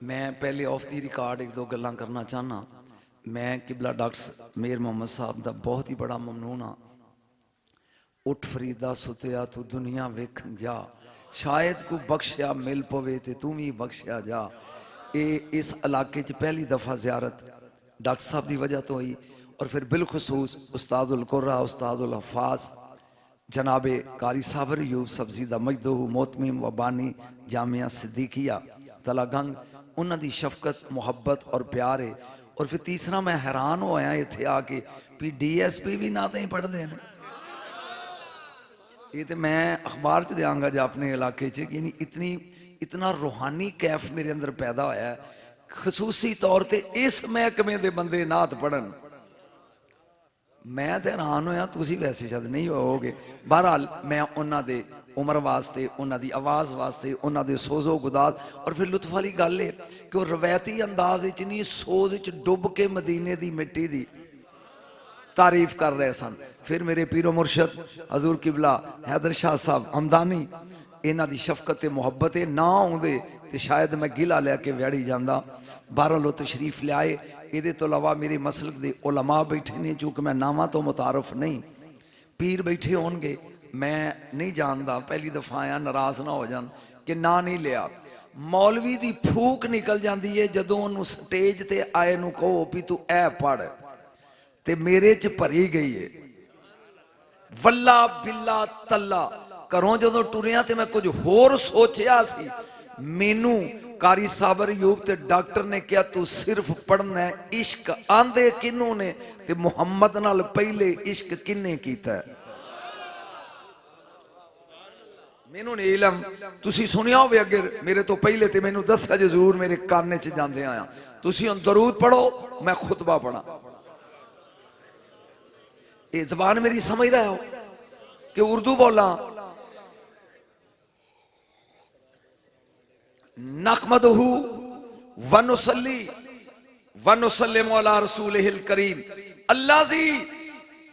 मैं पहले of the record एक दो गल्लां करना चाहना। मैं किबला डॉक्टर मेयर मोहम्मद साहब का बहुत ही बड़ा ममनून हाँ। उठ फरीदा सुतिया तू दुनिया वेखन जा, शायद को बख्शिया मिल पवे ते तू भी बख्शिया जा। ये इस इलाके च पहली दफ़ा ज़ियारत डॉक्टर साहब की वजह तो हुई, और फिर बिलखसूस उस्तादुल कुर्रा उस्तादुल हफाज जनाबे कारी साबर यूब सब्जीदा मजदूह मोतमीम वबानी जामिया सिद्दीकिया तलागंग, उन्होंने शफकत मुहब्बत और प्यार है। और फिर तीसरा मैं हैरान होया इत्थे आके भी DSP भी ना तो ही पढ़ते हैं। ये तो मैं अखबार च देंगा जो अपने इलाके च कि इतनी इतना रूहानी कैफ मेरे अंदर पैदा होया है, खसूसी तौर पर इस महकमे के बंदे नात पढ़न। मैं तो हैरान होया, तुसी वैसे शायद नहीं होगे। बहरहाल मैं उन्होंने उम्र वास्ते, उन्होंने आवाज़ वास्ते, उन्होंने सोजो गुदाज, और फिर लुत्फ वाली गल है कि वो रवायती अंदाज नहीं सोज डुब के मदीने की मिट्टी की तारीफ कर रहे सन। फिर मेरे पीरो मुर्शद हजूर किबला हैदर शाह साहब हमदानी, इन्हों की शफकत मुहब्बत ना आउंदे तो शायद मैं गिला लैके व्याड़ी जाता। बहरहाल वो तशरीफ लियाए। ये तो अलावा मेरे मसलक के उलमा बैठे ने, चूँकि मैं नावां तो मुतारफ नहीं, पीर बैठे होणगे, मैं नहीं जानता, पहली दफ़ा आया, नाराज़ ना हो जान कि ना नहीं लिया। मौलवी की फूक निकल जाती है जदों उन्होंने स्टेज ते आए नूं कहो भी तू ऐ पढ़, ते मेरे च भरी गई है। वल्ला बिल्ला तल्ला घरों जदों टुरिया तो मैं कुछ होर सोचिया सी। मैनू कारी साबर यूब ते डॉक्टर ने कहा तू सिर्फ पढ़ना है। इश्क आंदे किनू ने ते मुहम्मद नाल पहले इश्क किन्ने कीता है। मैनू नहीं इलम, तुसी सुनिया होवे अगर मेरे तो पहले तो मैनू दस्या जरूर, मेरे काने च जांदे आया। तुसी हुण दरूद पढ़ो, मैं खुतबा पढ़ा। ये जबान मेरी समझ रहे हो कि उर्दू बोला। नकमदहू वनुसल्ली वनुसल्लिमु अला रसूलिहिल करीम अल्लाज़ी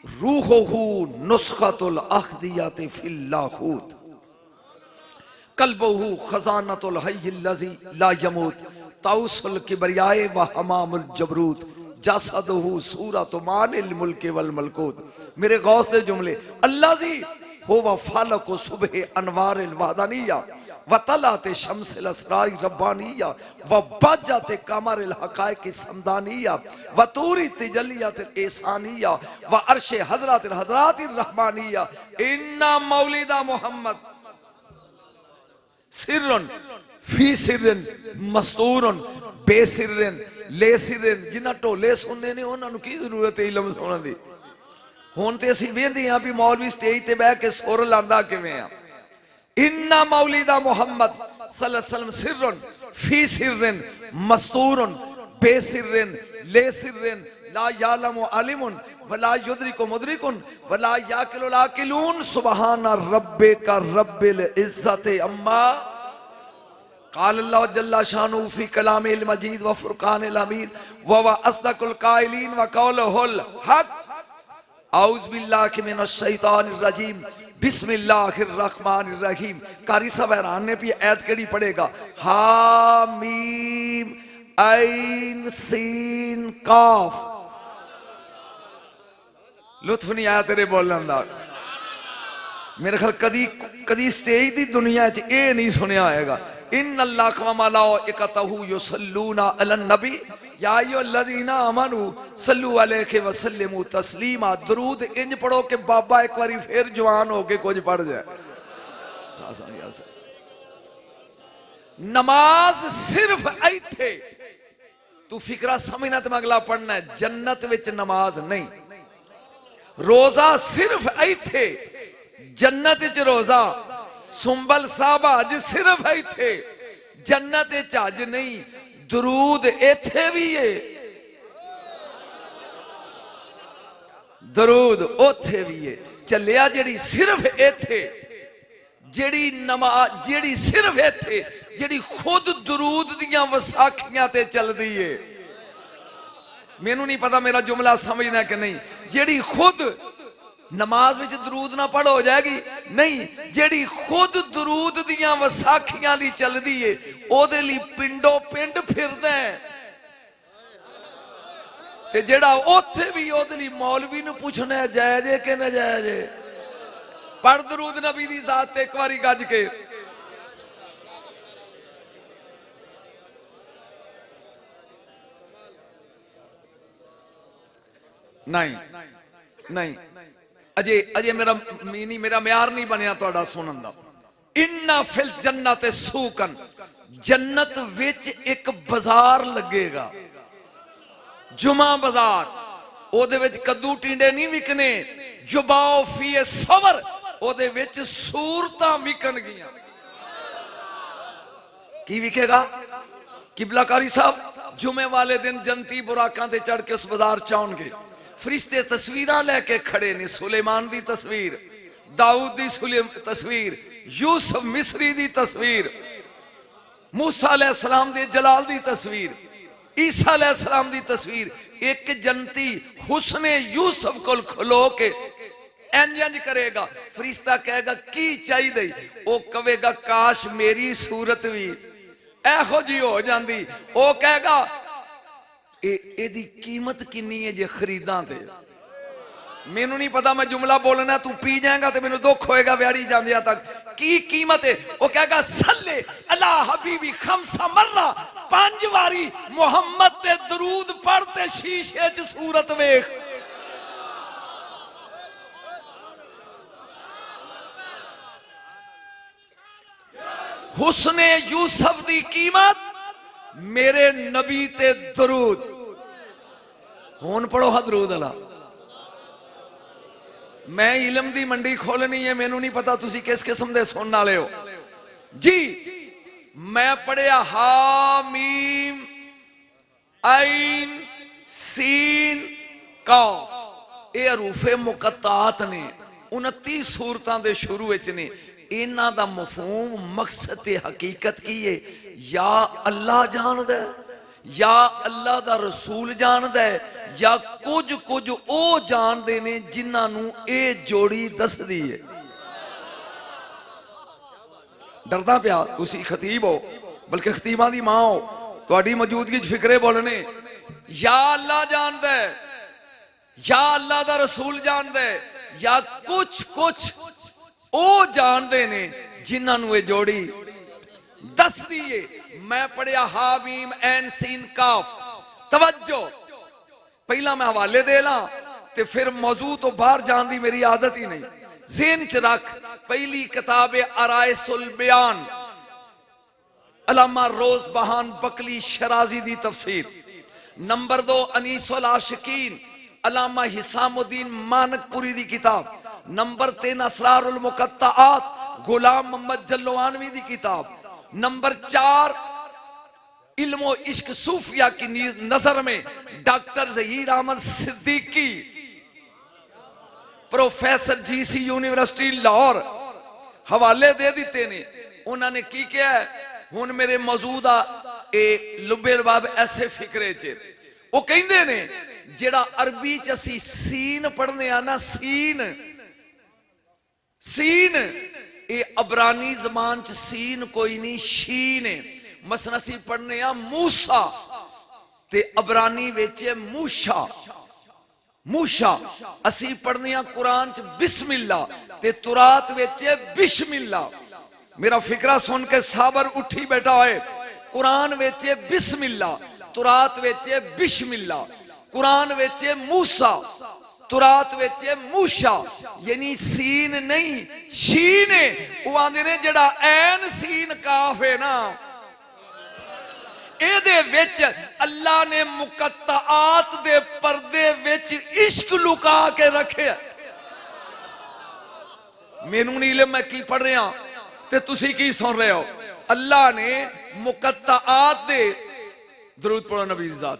रूहुहू नुस्खतुल अख्दियति फिल लाहूत कल्बहू खजानतुल हय्यिल्लज़ी ला यमूत ताउसुल किबरियाए व हमामुल जबरूत जसदहू सूरतु मानिल मुल्क वल मलकूत। मेरे गौस दे जुमले अल्लाज़ी हुवा फालकु सुबह अनवारिल वहदानिया व तलाते शम्सिल असरार रब्बानिया व बज्जते कमरिल हकायक समदानिया व तूरी तजल्लियातिल एहसानिया व अर्शे हजरतिल हजरातिल रहमानिया इन्ना मौलिदा मोहम्मद सिर्रन फी सिर्रन मस्तूरन बेसिर्रन ले सिर्रन। जिन्हां ढोले सुनने ने उन्होंने की जरूरत है इलम सुनने की। हुण ते असीं वेंदे हां भी मौलवी स्टेज ते बैठ के सुर लांदा किवें आ। इन्ना मौलिदा मोहम्मद सल्लल्लाहु अलैहि वसल्लम सिर्रन फी सिर्रन मस्तूरन बेसिर्रन ले सिर्रन ला यालमु आलिमुन वला युद्रिकु मुद्रिकुन वला याकिलु लाकिलून सुबहान रब्बिका रब्बिल इज्जति अम्मा क़ाल अल्लाहु जल्ला शानु फी कलामिल मजीद व फुरकानिल हमीद व अस्दकुल काइलीन व कौलुहुल हक। औज़ु बिल्लाहि मिनश शैतानिर रजीम बिस्मिल्लाहिर रहमानिर रहीम। कारी साहब हैरान ने भी ऐत केड़ी पढ़ेगा। हा मीम ऐन सीन काफ। लुत्फ नहीं आया तेरे बोलन दा। मेरे ख्याल कदी कदी स्टेज की दुनिया च ये नहीं सुनिया होएगा। इन अल्लाह व मलाइकतहू युसल्लूना अलन नबी या अय्युहल्लज़ीना आमनू सल्लू अलैहि व सल्लिमू तस्लीमा। दरूद इंज पढ़ो कि बाबा एक बारी फिर जवान होके कुछ पढ़ जाए। नमाज सिर्फ इत्थे तू फिकरा समझना तो मैं अगला पढ़ना है। जन्नत विच नमाज नहीं। रोजा सिर्फ इत्थे, जन्नत विच रोजा। सुंबल साहब अज सिर्फ इत्थे, जन्नत विच अज नहीं। दरूद इत्थे भी है, दरूद उथे भी है। चलिया जेड़ी सिर्फ इत्थे, जेड़ी नमाज जेड़ी सिर्फ इत्थे, जेड़ी खुद दरूद दियां वसाखियां ते चलदी है। मैनू नहीं पता मेरा जुमला समझना कि नहीं। जेड़ी खुद नमाज विच दरूद ना पढ़ हो जाएगी नहीं, जेड़ी खुद दरूद दियां वसाखियां दी चलदी है ओदे लई पिंडो पिंड फिरदा है, ते जेड़ा ओथे भी ओदे लई मौलवी नूं पुछना है जायज है कि नाजायज है। पढ़ दरूद नबी दी जात ते एक बारी गज के। नहीं नहीं अजे अजे मेरा मीनी मेरा म्यार नहीं बनया तुहाडा सुनन दा। इन्ना फिल जन्नत सूकन, जन्नत विच एक बाजार लगेगा, जुमा बाजार, ओदे विच कद्दू टिंडे नहीं विकने, युबाओ फी सवर, ओदे विच सूरतां विकणगियां। की विकेगा? किबलाकारी साहब जुमे वाले दिन जनती बुराकां ते चढ़ के उस बाजार च आउणगे, फरिश्ते तस्वीरां लैके खड़े ने, सुलेमान दी तस्वीर, दाऊद दी तस्वीर, यूसुफ मिस्री दी तस्वीर, मूसा अलैहिस्सलाम दे जलाल दी तस्वीर, ईसा अलैहिस्सलाम दी तस्वीर। एक जनती हुस्ने यूसुफ कोल खलो के इंज करेगा, फरिश्ता कहेगा की चाहिए, वो कहेगा काश मेरी सूरत भी एहो जी हो जाती। वो कहेगा एदी कीमत किन्नी है जे खरीदा ते मैनू नहीं पता, मैं जुमला बोलना तू पी जाएगा तो मैनू दुख होएगा व्याड़ी जांदिया तक। की कीमत है? वो कहेगा सल्ले अला हबीबी खमसा मर्रा, 5 बारी मोहम्मद ते दरूद पढ़ते शीशे च सूरत वेख। हुस्ने यूसुफ दी कीमत मेरे नबी ते दरूद। हुन पढ़ो हा दरूद अला। मैं इलम दी मंडी खोलनी है, मैनू नहीं पता तुसी किस किस्म दे सुनने वाले हो जी। मैं पढ़िया हा मीम आइन सीन काफ, ये हरूफे मुकत्तात ने, 29 सूरतां दे शुरू विच ने। इन्हां दा मफहूम मकसद ते हकीकत की है, या अल्लाह जानदा है, या अल्लाह दा रसूल जानदा है, या कुछ कुछ ओ जानदे ने जिन्हां नूं ए जोड़ी दसदी है। डरदा पिया तुसी खतीब हो, बल्कि खतीबां दी मां हो, तुहाडी मौजूदगी च फिक्रे बोलने। या अल्लाह जानदा है, या अल्लाह दा रसूल जानदा है, या कुछ कुछ ओ जानदे ने जिन्हां नूं ए जोड़ी दसदी है। मैं पढ़िया हामीम ऐन सीन काफ। तवज्जो, पहला मैं हवाले दे ला ते फिर मौजू तो बाहर जान दी मेरी आदत ही नहीं। ज़हन च रख, पहली किताब अराइसुल बयान, अल्लामा रोज बहान बकली शराजी दी तफसीर। नंबर 2 अनीसुल आशिकीन, अल्लामा हिसामुद्दीन मानकपुरी दी किताब। नंबर 3 असरारुल मुकत्ताआत, गुलाम मोहम्मद जल्लवानवी दी किताब। नंबर 4 इल्मो इश्क सूफिया की नजर में doctor Zaheer Ahmad Siddiqui, professor GC university Lahore, हवाले दे दिते ने। उन्होंने की किया है, हुन मेरे मौजूदा ए लुबे रबाब ऐसे फिक्रे च वो कहंदे ने जेड़ा अरबी च असी सीन पढ़ने आ ना, सीन सीन ये अबरानी जबान च सीन कोई नहीं, शीन है। मसलन असी पढ़ने आ मूसा ते अबरानी विच मूशा, मूशा। असी पढ़ने आ कुरान च बिस्मिल्ला ते तुरात विच बिस्मिल्ला। मेरा फिक्रा सुन के साबर उठी बैठा है। कुरान विच बिस्मिल्ला, तुरात विच बिस्मिल्ला। कुरान विच मूसा, तुरात विच मूशा, यानी सीन नहीं शीन है। वो आंदे ने जेड़ा ऐन सीन काफ है ना, एदे विच अल्लाह ने मुकत्ताआत दे पर्दे विच इश्क लुका के रखे। मैनू नहीं इल्म, मैं की पढ़ रहा ते तुसी की सुन रहे हो। अल्लाह ने मुकत्ताआत दे, दरूद पढ़ो नबी दी जात।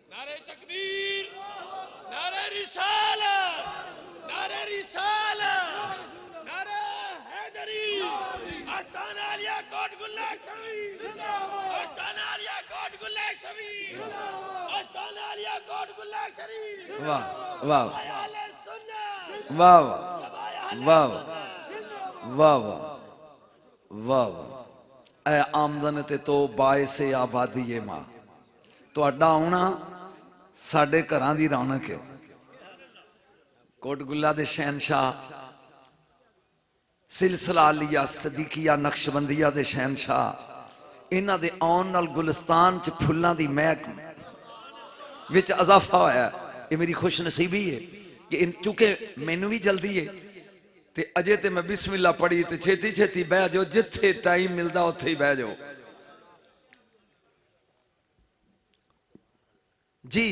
नारे तकबीर, नारे रिसालत, नारे रिसालत, नारे हैदरी। गुल्ला शरीफ आस्ताना आलिया कोट गुल्ला शरीफ वाह वाह आले सुन्नत वाह वाह वाह वाह वाह वाह ऐ आमदन ते तो बायसे आबादी है मां तुहाडा आउणा साडे घरां दी रौनक है कोटगुल्ला दे शहनशाह सिलसिला लिया सदीकिया नक्शबंदिया दे शहनशाह इन्हां दे आउण नाल गुलिस्तान च फुल्लां दी महक विच इजाफा होया ये मेरी खुश नसीबी है कि चूंकि मैनू भी जल्दी है ते अजे ते मैं बिस्मिल्ला पढ़ी ते छेती छेती बह जाओ जिथे टाइम मिलता उत्थे ही बह जाओ जी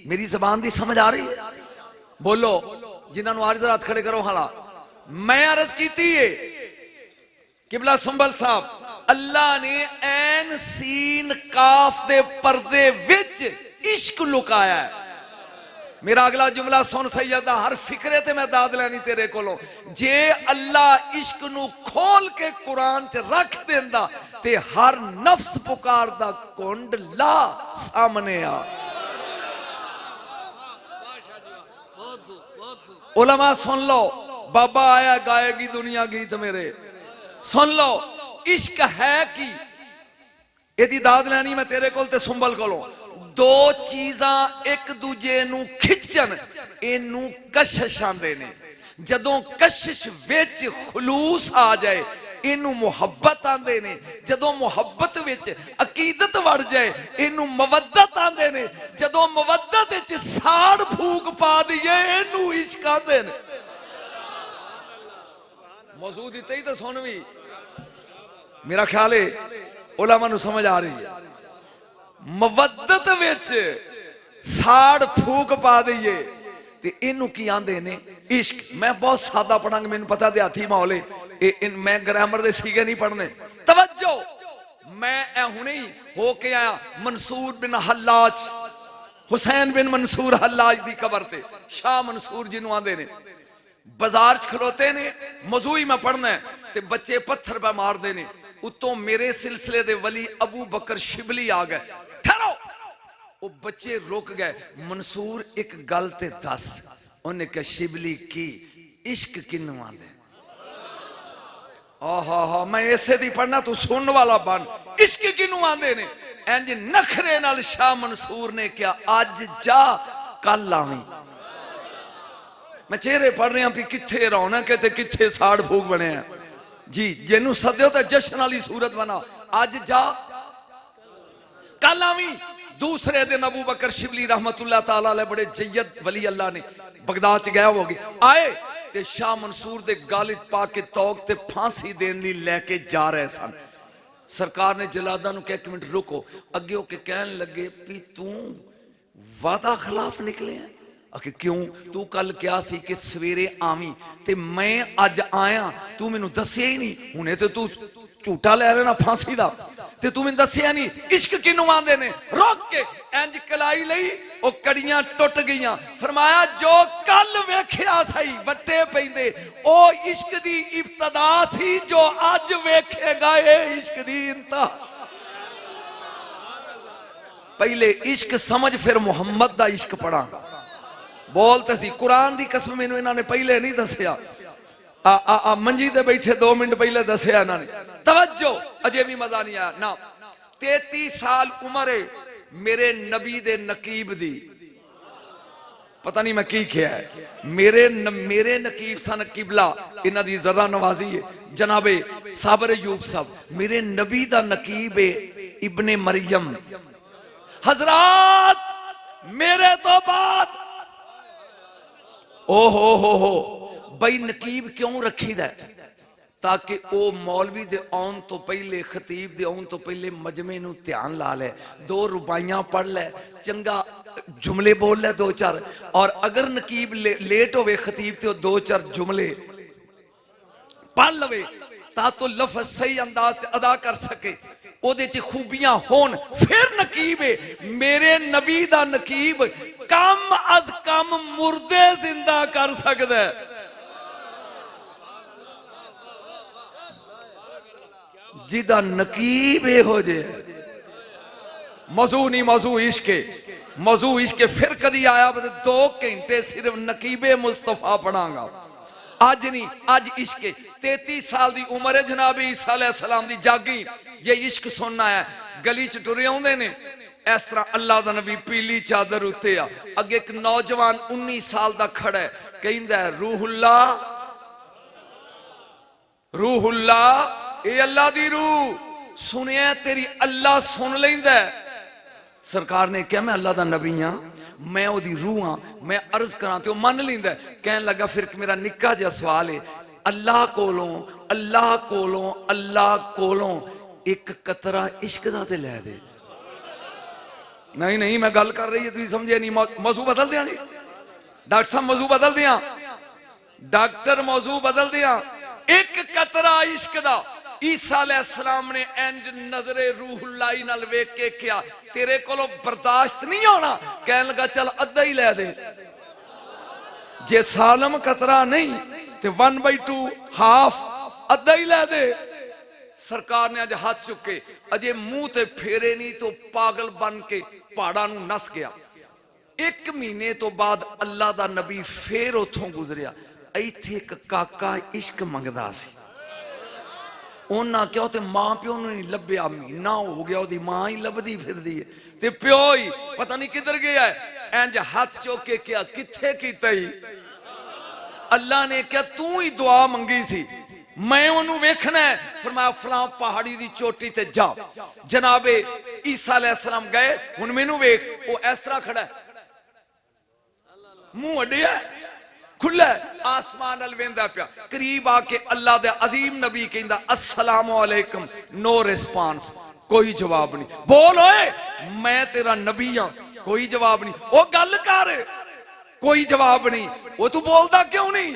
मेरी जबान दी समझ आ रही है बोलो जिन्होंने आज रात खड़े करो हाला मैं अर्ज की है किबला सुंबल साहब अल्लाह ने ऐन सीन काफ दे पर्दे विच इश्क लुकाया है मेरा अगला जुमला सुन सैयदा हर फिक्रे ते मैं दाद लैनी तेरे कोलों जे अल्लाह इश्क नू खोल के कुरान च रख देंदा ते हर नफ्स पुकार दा कुंड ला सामने आ उलमा सुन लो बाबा आया गाएगी दुनिया गीत मेरे सुन लो इश्क है कि यदि दाद लैनी मैं तेरे कोल ते सुंबल कोलों दो चीज़ां एक दूजे नू खिंचन इनू कशिश आंदे ने जदों कशिश विच खुलूस आ जाए इनू मुहब्बत आंदे ने जदों मुहब्बत विच अकीदत वड़ जाए इनू मवद्दत आंदे ने जदों मवद्दत विच साड़ फूक पा दिए इनू इश्क आंदे ने मौजूद इतने ही तो सुन भी मेरा ख्याल है उलमा नू समझ आ रही है मवद्दत विच साड़ फूक पा दईए ते इनू की आंदे ने इश्क मैं बहुत सादा पढ़ांगा मैनू पता देहाती माहौल है मैं ग्रामर दे सीगे नहीं पढ़ने तवज्जो मैं हुणे ही हो के आया मंसूर बिन हल्लाज हुसैन बिन मंसूर हल्लाज दी कबर ते शाह मंसूर जिन्हों आंदे ने बाजार च खलोते ने मौजूई में पढ़ना है ते बच्चे पत्थर पे मारते ने उतों मेरे सिलसिले दे वली अबू बकर शिबली आ गए ठहरो वो बच्चे रुक गए मंसूर एक गल ते दस उन्हें कहा शिबली की इश्क किन्नू आंदे आहा मैं ऐसे दी पढ़ना तू सुनने वाला बन इश्क किन्नू आंदे ने इंज नखरे नाल शाह मंसूर ने क्या अज जा कल आवी मैं चेहरे पढ़ रहा भी किथे रौनक है ते किथे साड़ फूक बने जी जिन्नू सद्यो तो जश्न वाली सूरत बना अज जा कल आवी दूसरे दिन अबू बकर शिबली रहमतुल्लाह ताला अलैह बड़े जय्यद वली अल्लाह ने बगदाद च गया होगी आए ते शाह मंसूर दे गालिद पा के तौक ते फांसी देने लिए लेके जा रहे सन सरकार ने जलादा नु कहा एक मिनट रुको अगे होके कहन लगे भी तू वादा खिलाफ निकले है आके क्यों तू कल क्या सी कि सवेरे आवी ते मैं अज आया तू मैनू दसिया ही नहीं हुणे ते तू झूठा लै लेना फांसी दा ते तू मैनू दसिया नहीं इश्क किनू आंदे ने रोक के इंज कलाई लई ओ कड़ियां टुट गईयां फरमाया जो कल वेखिया सही वट्टे पैंदे ओ इश्क दी इब्तदा सी जो अज वेखेगा ए इश्क दी इंतहा पहले इश्क समझ फिर मुहम्मद दा इश्क पढ़ांगा बोलते सी कुरान दी कसम मैनू इन्होंने पहले नहीं दसिया मंजी ते बैठे 2 मिनट पहले दसिया इन्होंने तवज्जो अजे भी मजा नहीं आया ना 33 साल उम्र है मेरे नबी दे नकीब दी पता नहीं मैं की किया है मेरे नकीब सन किबला इन्हां दी जरा नवाजी है जनाबे साबर अयूब साहब मेरे नबी दा नकीब है इब्ने मरियम हजरात मेरे तो बाद ओ हो बई नकीब क्यों रखी दा ताकि ओ मौलवी दे आउन तो पहले खतीब दे आउन तो पहले मजमे नू ध्यान ला ले 2 रुबाइयां पढ़ ले चंगा जुमले बोल ले 2-4 और अगर नकीब लेट होवे खतीब ते 2-4 जुमले पढ़ लवे ता तो लफ्ज सही अंदाज से अदा कर सके ओदे च खूबियां होन फिर नकीब है मेरे नबी दा नकीब कम अज कम मुर्दे जिंदा कर सकदा है जिदा नकीब हो जे मौजू नहीं, मौजू इश्क है, मौजू इश्क है। फिर कदी आया 2 घंटे सिर्फ नकीबे मुस्तफा पढ़ांगा। अज नहीं, अज इश्क 33 साल की उम्र है जनाब ईसा अलैहिस्सलाम दी जागी। ये इश्क सुनना है। गली च टुरे आउंदे ने इस तरह अल्लाह दा नबी पीली चादर उत्ते आ, अगे एक नौजवान 19 साल दा खड़ा है, कहंदा है रूहुल्ला रूहुल्ला, ए अल्लाह दी रूह, सुनिया तेरी अल्लाह सुन लैंदा। सरकार ने कहा मैं अल्लाह दा नबी हां, मैं ओदी रूह हां, मैं अर्ज करा तो मन लैंदा। कहन लगा फिर मेरा निक्का जिहा सवाल है, अल्लाह कोलों अल्लाह कोलों अल्लाह कोलों एक कतरा इश्क दा ते लै दे। नहीं नहीं मैं गल कर रही है, तुम समझे नहीं। मौजू बदल दिया जी डॉक्टर साहब, मौजू बदल दिया डॉक्टर, मौजू बदल दिया। एक कतरा इश्क दा ईसा अलैहिस्सलाम ने इंज नजरे रूहुल्लाही नाल वेख के क्या तेरे कोलों बर्दाश्त नहीं होना। कहन लगा चल अद्धा ही लै दे, जे सालम कतरा नहीं ते 1/2 हाफ अद्धा ही लै दे। सरकार ने अज हाथ चुके, अजे मुंह ते फेरे नहीं तो पागल बन के पहाड़ा नूं नस गया। 1 महीने तो बाद अल्लाह दा नबी फिर उथों गुजरिया। इत्थे एक काका इश्क मंगदा सी, उन्हां क्यों ते मां प्यो नूं नहीं लभ्या। महीना हो गया, ओदी मां ही लभदी फिरदी है ते प्यो ही पता नहीं किधर गया है। इंज हाथ चुक के क्या किथे कीता ही। अल्लाह ने क्या तू ही दुआ मंगी सी, मैं उन्होंने वेखना है। फरमाया फलां पहाड़ी दी चोटी ते जा। जनाबे ईसा अलैहिस्सलाम गए, हुण मैनू वेख, वो इस तरह खड़ा है, मुंह अड्डिया खुला आसमान अल वेंदा पिया। करीब आके अल्लाह दे अजीम नबी कहंदा अस्सलामु अलैकुम, नो रिस्पांस, कोई जवाब नहीं। बोल ओए मैं तेरा नबी हां, कोई जवाब नहीं। ओ गल कर, कोई जवाब नहीं। वो तू बोलदा क्यों नहीं,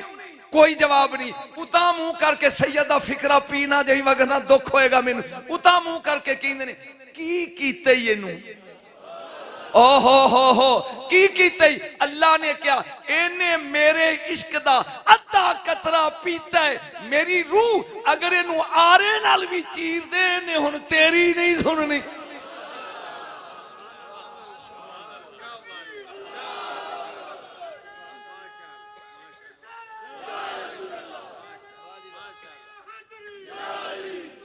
कोई जवाब नहीं। उता मुंह करके सैयदा फिकरा पीना जही वगना दुख होएगा मैनू। उता मुंह करके कहंदे ने की कीते इनू, ओहो हो की कीते। अल्लाह ने क्या इन्हें मेरे इश्क दा अद्धा कतरा पीता है। मेरी रूह अगर इनू आरे नाल भी चीर दे, इन्हें हुण तेरी नहीं सुननी।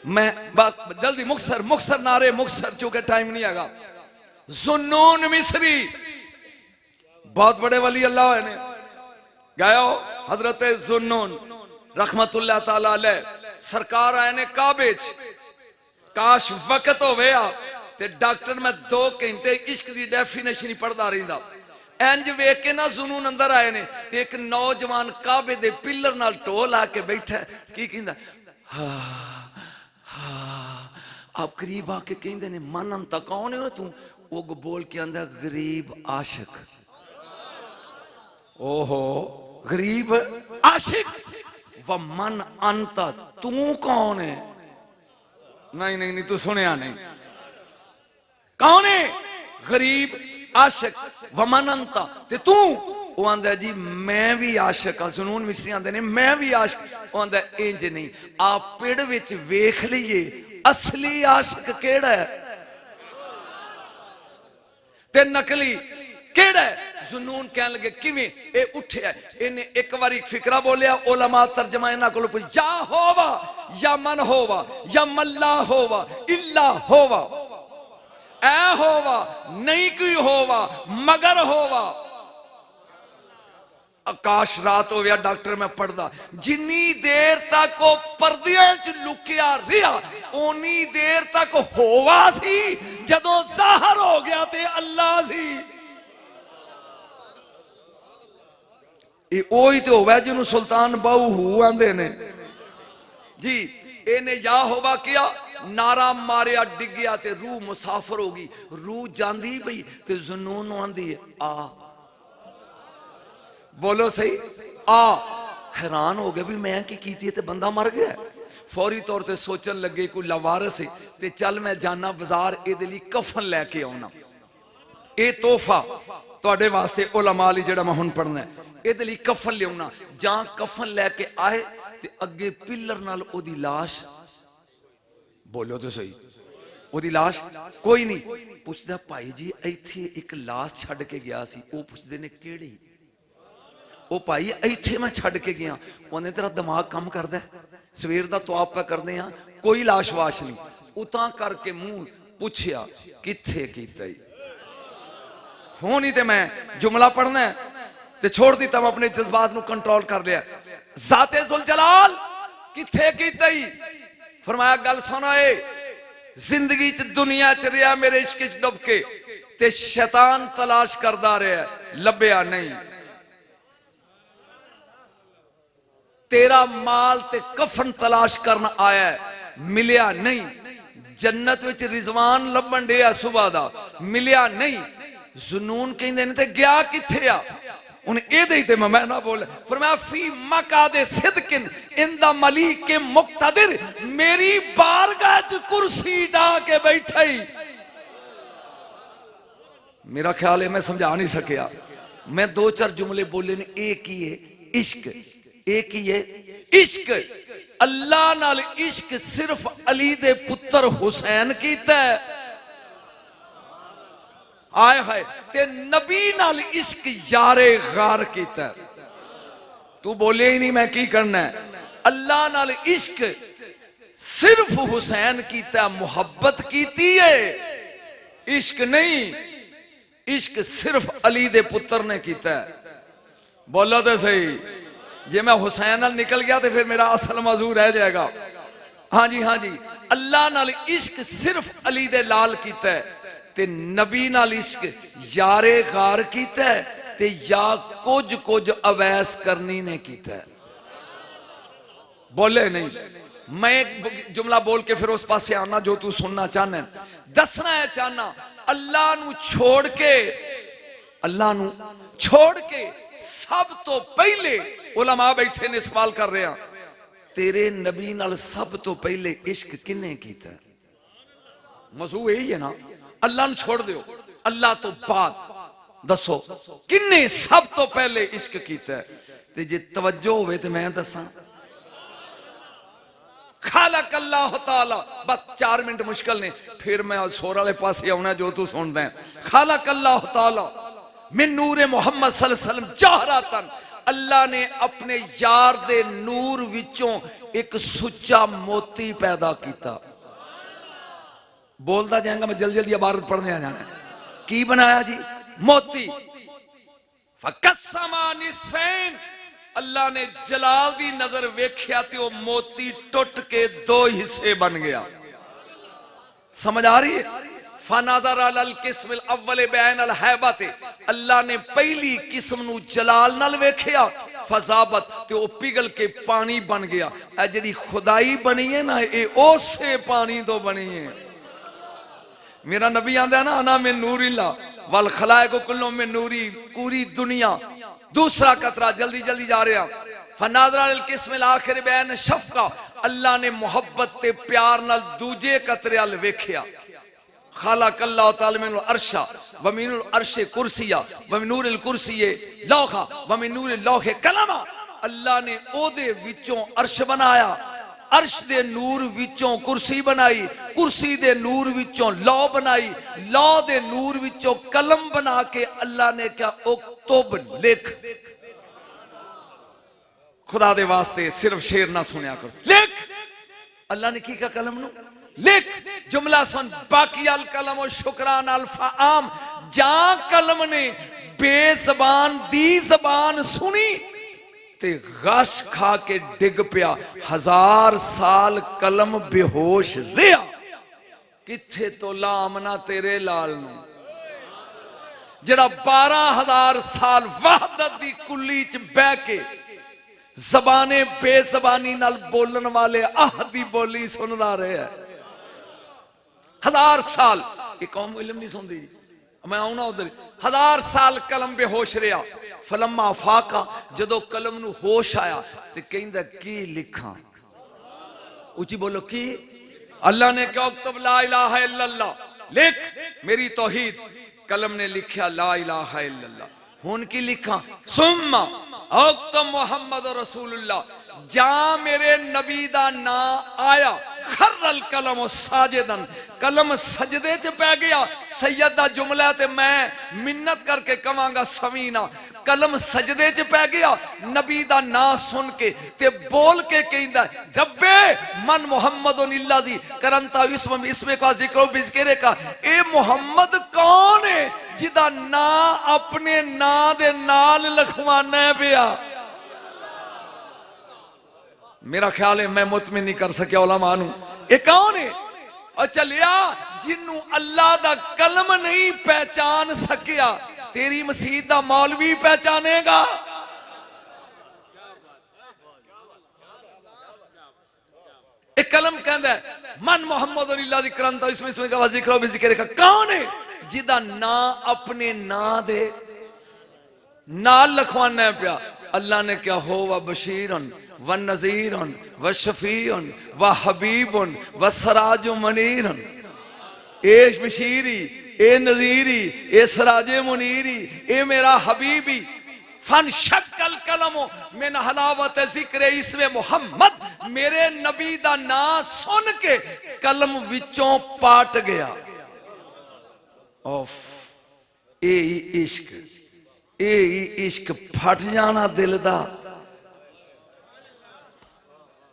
मैं बस जल्दी मुक्सर मुक्सर नारे मुक्सर, चूंकि टाइम नहीं आएगा। जुन्नून मिस्री बहुत बड़े वली अल्लाह ने गायो। हजरत जुन्नून रहमतुल्लाह ताला अलैह सरकार आए ने काबे च। काश वक्त होवे ते डॉक्टर मैं 2 घंटे इश्क दी डेफिनेशन ही पढ़दा रहिंदा। इंज वेख के ना जुनून अंदर आए ने ते एक नौजवान काबे दे पिलर नाल ढोल आके बैठा है। की कहंदा आप करीब आके कहते ने मन अंता कौन है तू, उग बोल के आंदा गरीब आशिक। ओहो गरीब आशिक, व मन अंता तू कौन है। नहीं नहीं नहीं तू सुनिया नहीं, कौन है गरीब आशिक व मन अंता ते तू। वो आंदा जी मैं भी आशिक हाँ। जुनून मिस्री आंदे ने मैं भी आशिक। वो आंदा इंज नहीं, आप पेड़ विच वेख लीए असली आशिक केड़ा है ते नकली केड़ा है। जुनून कहन लगे किवें, ए उठिया इन्हें एक बार फिकरा बोलिया। उलमा तर्जमा इन्हां कोलों पुछ, या होवा या मन होवा या मल्ला होवा इल्ला होवा, ऐ होवा नहीं कोई होवा मगर होवा। आकाश रात हो गया डॉक्टर मैं पढ़दा, जिन्नी देर तक वो पर्दियां च लुकिया रहा उन्नी देर तक होवा सी, जदों जाहिर हो गया ते अल्लाह सी। ये ओही ते होवे जिन्हों सुल्तान बाहू हू आंदे ने जी। इन्हें या होवा किया, नारा मारिया, डिग्गिया ते रूह मुसाफर हो गई। रूह जांदी पई ते जुनून आंदी है आ, बोलो सही आ। हैरान हो गया भी मैं की कीती ते बंदा मर गया। फौरी तौर ते सोचन लगे कोई लवारस है ते चल मैं जाना बाजार इहदे लई कफन लैके आउणा। ये तोहफा तुहाडे वास्ते उलमा लई जिहड़ा मैं हुण पढ़ना है, इहदे लई कफन लियाउणा। जां कफन लैके आए ते अगे पिलर नाल ओदी लाश, बोलो तो सही, ਉਹਦੀ ਲਾਸ਼ ਕੋਈ ਨਹੀਂ। ਪੁੱਛਦਾ ਭਾਈ ਜੀ ਇੱਥੇ ਇੱਕ ਲਾਸ਼ ਛੱਡ ਕੇ ਗਿਆ ਸੀ। ਉਹ ਪੁੱਛਦੇ ਨੇ ਕਿਹੜੀ? ਉਹ ਭਾਈ ਇੱਥੇ ਮੈਂ ਛੱਡ ਕੇ ਗਿਆ। ਉਹਨੇ ਤੇਰਾ ਦਿਮਾਗ ਕੰਮ ਕਰਦਾ? ਸਵੇਰ ਦਾ ਤਵਾਫ ਕਰਦੇ ਆ, ਕੋਈ ਲਾਸ਼ ਵਾਸ਼ ਨਹੀਂ। ਉਤਾਂ ਕਰਕੇ ਮੂੰਹ ਪੁੱਛਿਆ ਕਿੱਥੇ ਕੀਤਾ ਹੀ। हो नहीं तो मैं जुमला पढ़ना है ते छोड़ दी। तब अपने जज्बात को कंट्रोल कर लिया। जाते जुल जलाल किथे कीता ही? फरमाया गल सुनो, जिंदगी च दुनिया च रहा मेरे इश्क च डुब के ते शैतान तलाश करदा रहा, लभ्या नहीं। तेरा माल ते कफन तलाश करना आया, मिलिया नहीं। जन्नत विच रिजवान लभन दिया सुबह दा, मिलिया नहीं। जुनून कहंदे ने ते गया किथे आ? उन एदे ते मैं ना बोल। फरमाया फी मकादे सिदकिन इंदा मलिक के मुक्तदिर, मेरी बारगाह च कुर्सी डा के बैठा ही। मेरा ख्याल है मैं समझा नहीं सकिया। मैं दो चार जुमले बोले ने। एक ही है इश्क, एक ही है इश्क। अल्लाह नाल इश्क सिर्फ अली दे पुत्र हुसैन कीता है। आए हाय ते नबी नाल इश्क यारे गार कीता। तू बोले ही नहीं मैं की करना है। अल्लाह नाल इश्क सिर्फ हुसैन कीता, मुहब्बत कीती है, इश्क नहीं। इश्क सिर्फ अली दे पुत्र ने कीता है। बोलो तो सही। जे मैं हुसैन नाल निकल गया तो फिर मेरा असल मौजू रह जाएगा। हाँ जी, हाँ जी। अल्लाह नाल इश्क सिर्फ अली दे लाल कीता है ते नबी नाल इश्क यारे गार कीता है ते या कुछ कुछ अवैस करनी ने कीता है। बोले नहीं। मैं एक जुमला बोल के फिर उस पासे आना जो तू सुनना चाहना है, दसना है चाहना। अल्लाह नू छोड़ के, अल्लाह नू छोड़ के सब तो पहले उलमा बैठे ने सवाल कर रहे हैं, तेरे नबी नाल सब तो पहले इश्क किन्ने कीता? मौजू यही है ना। अल्लाह नू छोड़ दो, अल्लाह तो बाद दसो किन्ने सब तो पहले इश्क कीता? ते जे तवज्जो होवे ते मैं दसा। खालक अल्लाह ताला। बस 4 मिनट मुश्किल ने, फिर मैं सोर वाले पासे आना जो तू सुनदा है। खालक अल्लाह ताला मिन नूरे मोहम्मद सल्लल्लाहु अलैहि वसल्लम जहरातन। अल्लाह ने अपने यार दे नूर विचों एक सुच्चा मोती पैदा किया। बोलता जाएगा मैं, जल्दी जल्दी इबारत पढ़ने आ जाना। की बनाया जी? मोती। फकस्समा निस्फैन। अल्लाह ने जलाल दी नजर वेख्या ते वो मोती टुट के 2 हिस्से बन गया। समझ आ रही है? फनादर अल किस्म अव्वल बैन अल हैबत। अल्लाह ने पहली किस्म नू जलाल नाल वेख्या, फजाबत ते वो पिघल के पानी बन गया। ए जिहड़ी खुदाई बनी है ना, ये उसे पानी तो बनी है। मेरा नबी आंदा है ना, अना में नूरिल्ला वल खलाइक कुल्लुम में नूरी। पूरी दुनिया। दूसरा कतरा, जल्दी जल्दी जा रहे हैं। फनादर अल किस्म आखिर बैन शफका। अल्लाह ने मोहब्बत ते प्यार नाल दूजे कतरे अल वेख्या। खालक अल्लाह ताला मिन अर्शा व मिन अर्शे कुर्सिया व मिन नूरिल कुर्सिये लौहा व मिन नूरिल लौहे कलमा। अल्लाह ने ओदे विचों अर्श बनाया, अर्श दे नूर विचों कुर्सी बनाई, कुर्सी दे नूर विचों लौ बनाई, लौ दे नूर विचों कलम बना के अल्लाह ने क्या उक्तुब लिख। खुदा दे वास्ते सिर्फ शेर ना सुनिया करो, लिख। अल्लाह ने की का कलम नु लिख। जुमला सुन, बाकी अल कलम और शुक्रान अल्फा आम। जा कलम ने बेजबान दी जबान सुनी ते गश खा के डिग पिया। 1000 साल कलम बेहोश रहा। किथे तो लामना तेरे लाल नू, जड़ा 12,000 साल वहदत दी कुल्ली च बह के जबाने बेजबानी नाल बोलन वाले आहदी बोली सुनदा रहा है। 1000 साल ये कौम इल्म नहीं सुनती। मैं आऊना उधर। 1000 साल कलम बेहोश रहा। फलम्मा फाका, जदों कलम नू होश आया ते कहंदा की लिखा? ऊंची बोलो की? अल्लाह ने कहा उक्तब ला इलाहा इल्लल्लाह, लिख मेरी तौहीद। कलम ने लिखा ला इलाहा इल्लल्लाह। हुन की लिखा? सुम्मा उक्तब मोहम्मद रसूलुल्लाह। जा मेरे नबी दा नाम आया, खर्रल कलम साजिदन, कलम सजदे च पै गया। सैयद दा जुमला ते मैं मिन्नत करके कवांगा सवीना, कलम सजदे च पै गया। नबी दा नाम सुन के ते बोल के कहंदा रब्बे मन मुहम्मदुन इल्लाजी करंता इसम इसमें का जिक्र बिजकरे का, ए मुहम्मद कौन है जिदा ना अपने ना दे नाल लिखवाना है पिया। मेरा ख्याल है मैं मुतमिन नहीं कर सकिया उलमा नू, ये कौन है? और चलिया जिन्नू अल्लाह दा कलम नहीं पहचान सकिया, तेरी मसीत दा मौलवी पहचानेगा? एक कलम कहंदा है मन मोहम्मद अल्लाह दी करंता इसमें इसमें का जिक्र भी जिक्र का, कौन है जिदा ना अपने ना दे नाल लिखवाना है पिया। अल्लाह ने क्या हो व बशीरन व नज़ीरन व शफीअन व हबीबन व सराज मनीरन, ए बशीरी, ए नज़ीरी, ए सराजे मुनीरी, ए मेरा हबीबी। फन शक्ल कलमो मिन हलावत जिक्र इसमें मोहम्मद, मेरे नबी दा ना सुन के कलम विचों पाट गया। ऑफ ए इश्क, ए इश्क फट जाना दिल दा।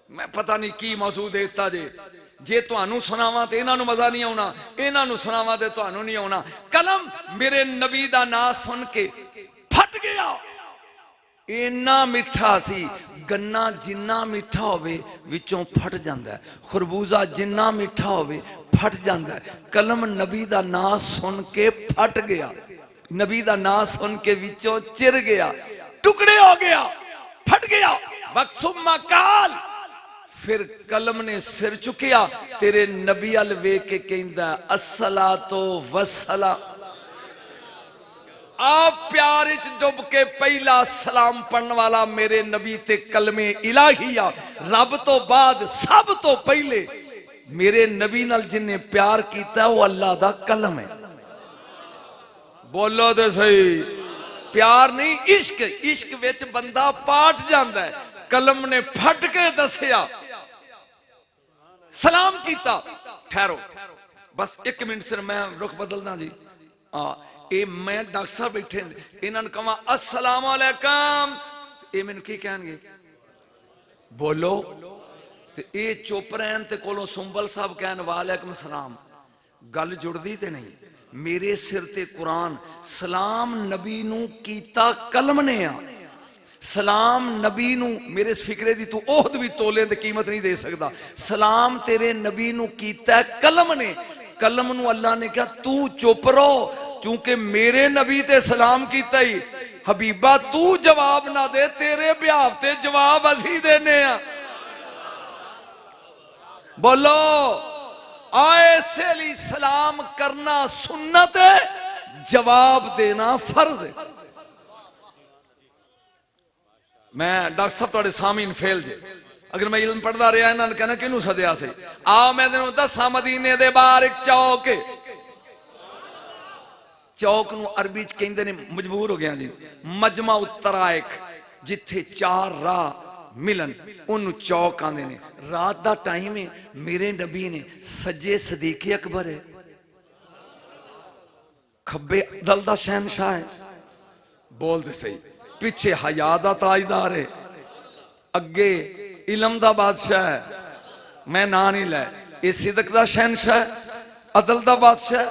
मैं पता नहीं की मौजू देता जे तुहानू सुनावा तो इन्हां नू मजा नहीं आना, इन्हां नू सुनावा तो तुहानू नहीं आना। कलम मेरे नबी दा नाम सुन के फट गया। इन्ना मिठा सी, गन्ना जिन्ना मिठा होवे विचों फट जांदा है, खरबूजा जिन्ना मिठा होवे फट जांदा है। कलम नबी दा नाम सुन के फट गया, नबी दा नाम सुन के विचों चिर गया, टुकड़े हो गया, फट गया। वक्सुम्मा काल, फिर कलम ने सिर चुकिया, तेरे नबी अल वेख के कहंदा अस्सलातो वस्सलाम। आप प्यार च डुब के पहला सलाम पढ़ने वाला मेरे नबी ते कलमे इलाहिया। रब तो बाद सब तो पहले मेरे नबी नाल जिन्ने प्यार किया वो अल्लाह दा कलम है। बोलो तो सही, प्यार नहीं इश्क, इश्क विच बंदा पाट जांदा है। कलम ने फट के दसिया, सलाम किया। ठहरो बस एक मिनट सिर मैं रुख बदलदा जी। ए मैं डॉक्टर साहब बैठे इन्होंने कहा अस्सलाम वालेकुम, ये मैनू की कहणगे बोलो, ते ए चुप रहन ते कोलों सुंबल साहब कहन वालेकुम सलाम। गल जुड़दी ते नहीं। मेरे सिर ते कुरान सलाम नबी नू कीता कलम ने आ। सलाम नबी नू मेरे फिक्रे दी तू ओहद भी तोले ते कीमत नहीं दे सकदा। सलाम तेरे नबी नू कीता कलम ने। कलम नू अल्लाह ने कहा तू चुप रहो, क्योंकि मेरे नबी ते सलाम कीता ही। हबीबा तू जवाब ना दे, तेरे ब्याह ते जवाब असी देने आ। बोलो ऐसे लिए सलाम करना सुन्नत है, जवाब देना फर्ज है। मैं डॉक्टर साहब तुहाडे सामने फेल जे, अगर मैं इल्म पढ़दा रहा इन्होंने कहना किनू सदया से। आओ मैं तेनों दसा मदीने दे बाहर एक चौक है, चौक नू अरबी च कहंदे ने, मजबूर हो गया जी, मजमा उत्तरायक, जिथे चार राह मिलन उन्होंने चौक आंदे ने। रात दा टाइम है, मेरे नबी ने सज्जे सदीक अकबर है, खब्बे अदल दा शहनशाह है, बोलते सही, पिछे हया दा ताजदार है, अगे इलम दा बादशाह है, मैं ना नहीं लै, ये सिदक दा शहनशाह, अदल दा बादशाह,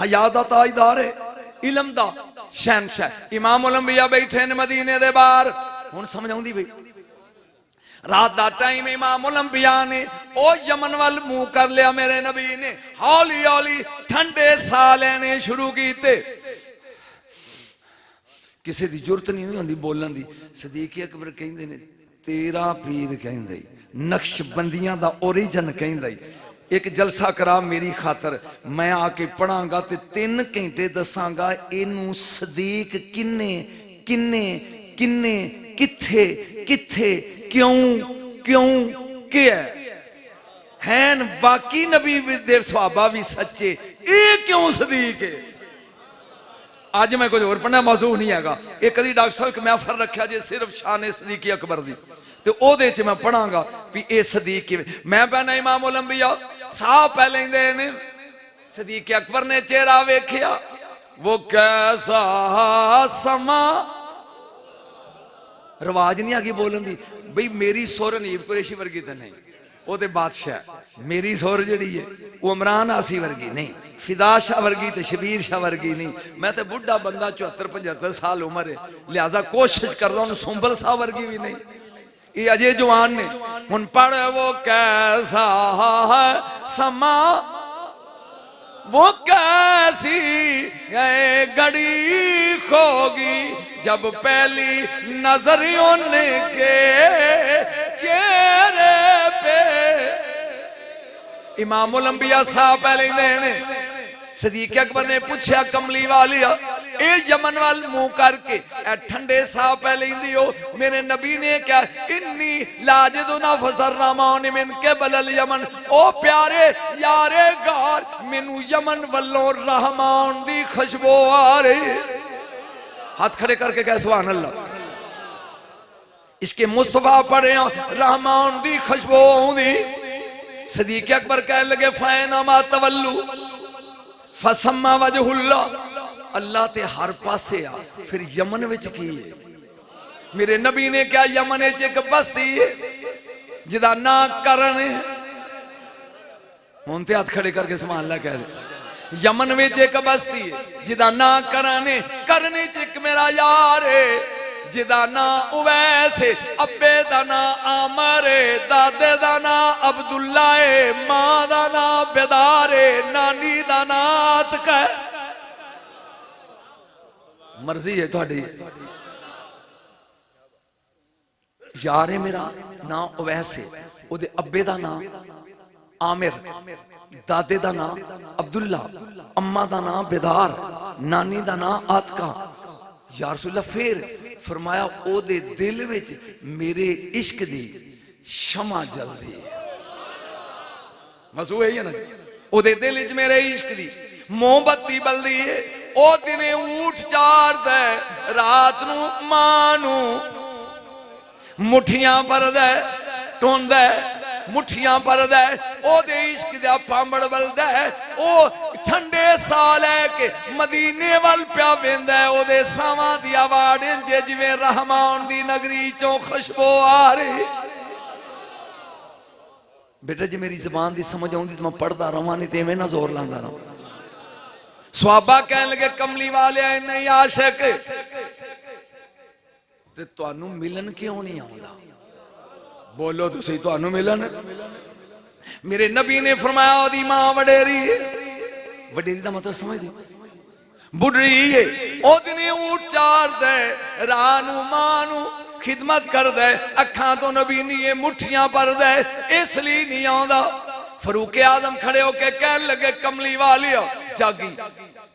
हया दा ताजदार है, इलम दा शहनशाह। इमाम उल अंबिया बैठे ने मदीने दे बाहर। हुण समझ आउंदी बई रात दा टाइम इमाम उल अंबिया ने ओ यमन वाल मुंह कर लिया। मेरे नबी ने हौली हौली ठंडे साह लेने शुरू कीते। किसी की जरूरत नहीं होंदी बोलन दी। सदीक अकबर कहंदे ने तेरा पीर कहंदे नक्शबंदियां दा ओरिजिन कहंदे एक जलसा करा मेरी खातर, मैं आके पढ़ांगा ते 3 घंटे दसांगा इनू सदीक किन्ने किन्ने किन्ने किथे किथे क्यों क्यों क्या हैन। बाकी नबी दे सहाबा भी सच्चे, ये क्यों सदीक है। आज मैं कुछ और पढ़ना मौजू नहीं हैगा। एक कदी डॉक्टर साहब एक महफल रखा जे सिर्फ शान सदीक अकबर दी, ते ओदे च मैं पढ़ांगा भी ये सदीक किवें। मैं पहना इमाम उल अंबिया साह पै लैंदे ने। सदीक अकबर ने चेहरा वेखिया, वो कैसा समा, रवाज नहीं आ गई बोलन दी बई मेरी सुर हनीफ कुरैशी वर्गी तो नहीं, वो तो बादशाह। मेरी सुर जिहड़ी है वो इमरान आसी वर्गी नहीं, फिदा शाह वर्गी तो शबीर शाह वर्गी नहीं। मैं तो बुढ़ा बंदा 74-75 साल उम्र है, लिहाजा कोशिश करदा हूं सुंबल शाह वर्गी भी नहीं, ये अजय जवान ने। हुन पढ़ वो कैसा है समा, वो कैसी गए घड़ी खोगी, जब पहली नजर उनके चेहरे पे। इमाम उल अंबिया साहब पहले देने। सदीक अकबर ने पूछा कमली वालिया ए यमन वाल मुंह करके ठंडे साह पै लेंदी हो। मेरे नबी ने क्या इन्नी लाजिदु नफसर रहमान मिन के बलल यमन, ओ प्यारे यारे गार मैनू यमन वल्लों रहमान दी खुशबू आ रही। हाथ खड़े करके कह सुभान अल्लाह। इसके मुस्तफा पढ़े रहमान दी खुशबू आउंदी। सदीक अकबर कह लगे फैनमा तवल्लु फसम्मा वजहुल्ला, अल्लाह ते हर पासे आ, फिर यमन विच की है? मेरे नबी ने क्या यमन च एक बस्ती है जिदा ना करण है। हुण ते हाथ खड़े करके सुभान अल्लाह कह दे। यमन विच एक बस्ती है जिदा ना करण है, करने च एक मेरा यार है जिदा ना उवैस है, अब्बे दा ना आमर है, दादे दा ना अब्दुल्ला है, मां दा ना बेदार है, नानी दा ना आतका है। मर्जी है थोड़ी। यार है मेरा ना उवैस है, उहदे अब्बे दा ना आमिर, दादे दा ना अब्दुल्ला, अम्मा दा ना बेदार, नानी दा ना आतका। या रसूल अल्लाह फिर फरमाया ओदे दिल विच मेरे इश्क दी शमा जलदी है। मसू है ना, ओदे दिल विच मेरे इश्क दी मोमबत्ती बलदी है। ओ दिने ऊठ चारदा है, रात नू मां नू मुठियां भरदा है, टोंदा है, मुठियां भरदा है, ओदे इश्क दा पांबड़ बलदा है। ओ ठंडे साल है के मदीने वल प्या वेंदा है, ओदे सावां दी आवाज़ इंजे जिवें रहमान दी नगरी चों खुशबू आ रही। बेटा जी मेरी जुबान दी समझ आउंदी तो मैं पढ़दा रहां, नहीं ते एवें ना जोर लांदा रहां। सहाबा कहन लगे कमली वाले नहीं आशिक ते तुहानू मिलन क्यों नहीं आउंदा? बोलो तो सही, तुहानू मिलन। मेरे नबी ने फरमाया ओदी मां वडेरी है। वडेरी दा मतलब समझ दे, बुढ़ी है। ओ दिने ऊठ चार दे, रानू मानू खिदमत कर दे, अखां तो नबी नहीं है, मुठियां भर दे, इसलिए नहीं आउंदा। फरूक आजम खड़े होके कहन लगे कमली वालिया जागी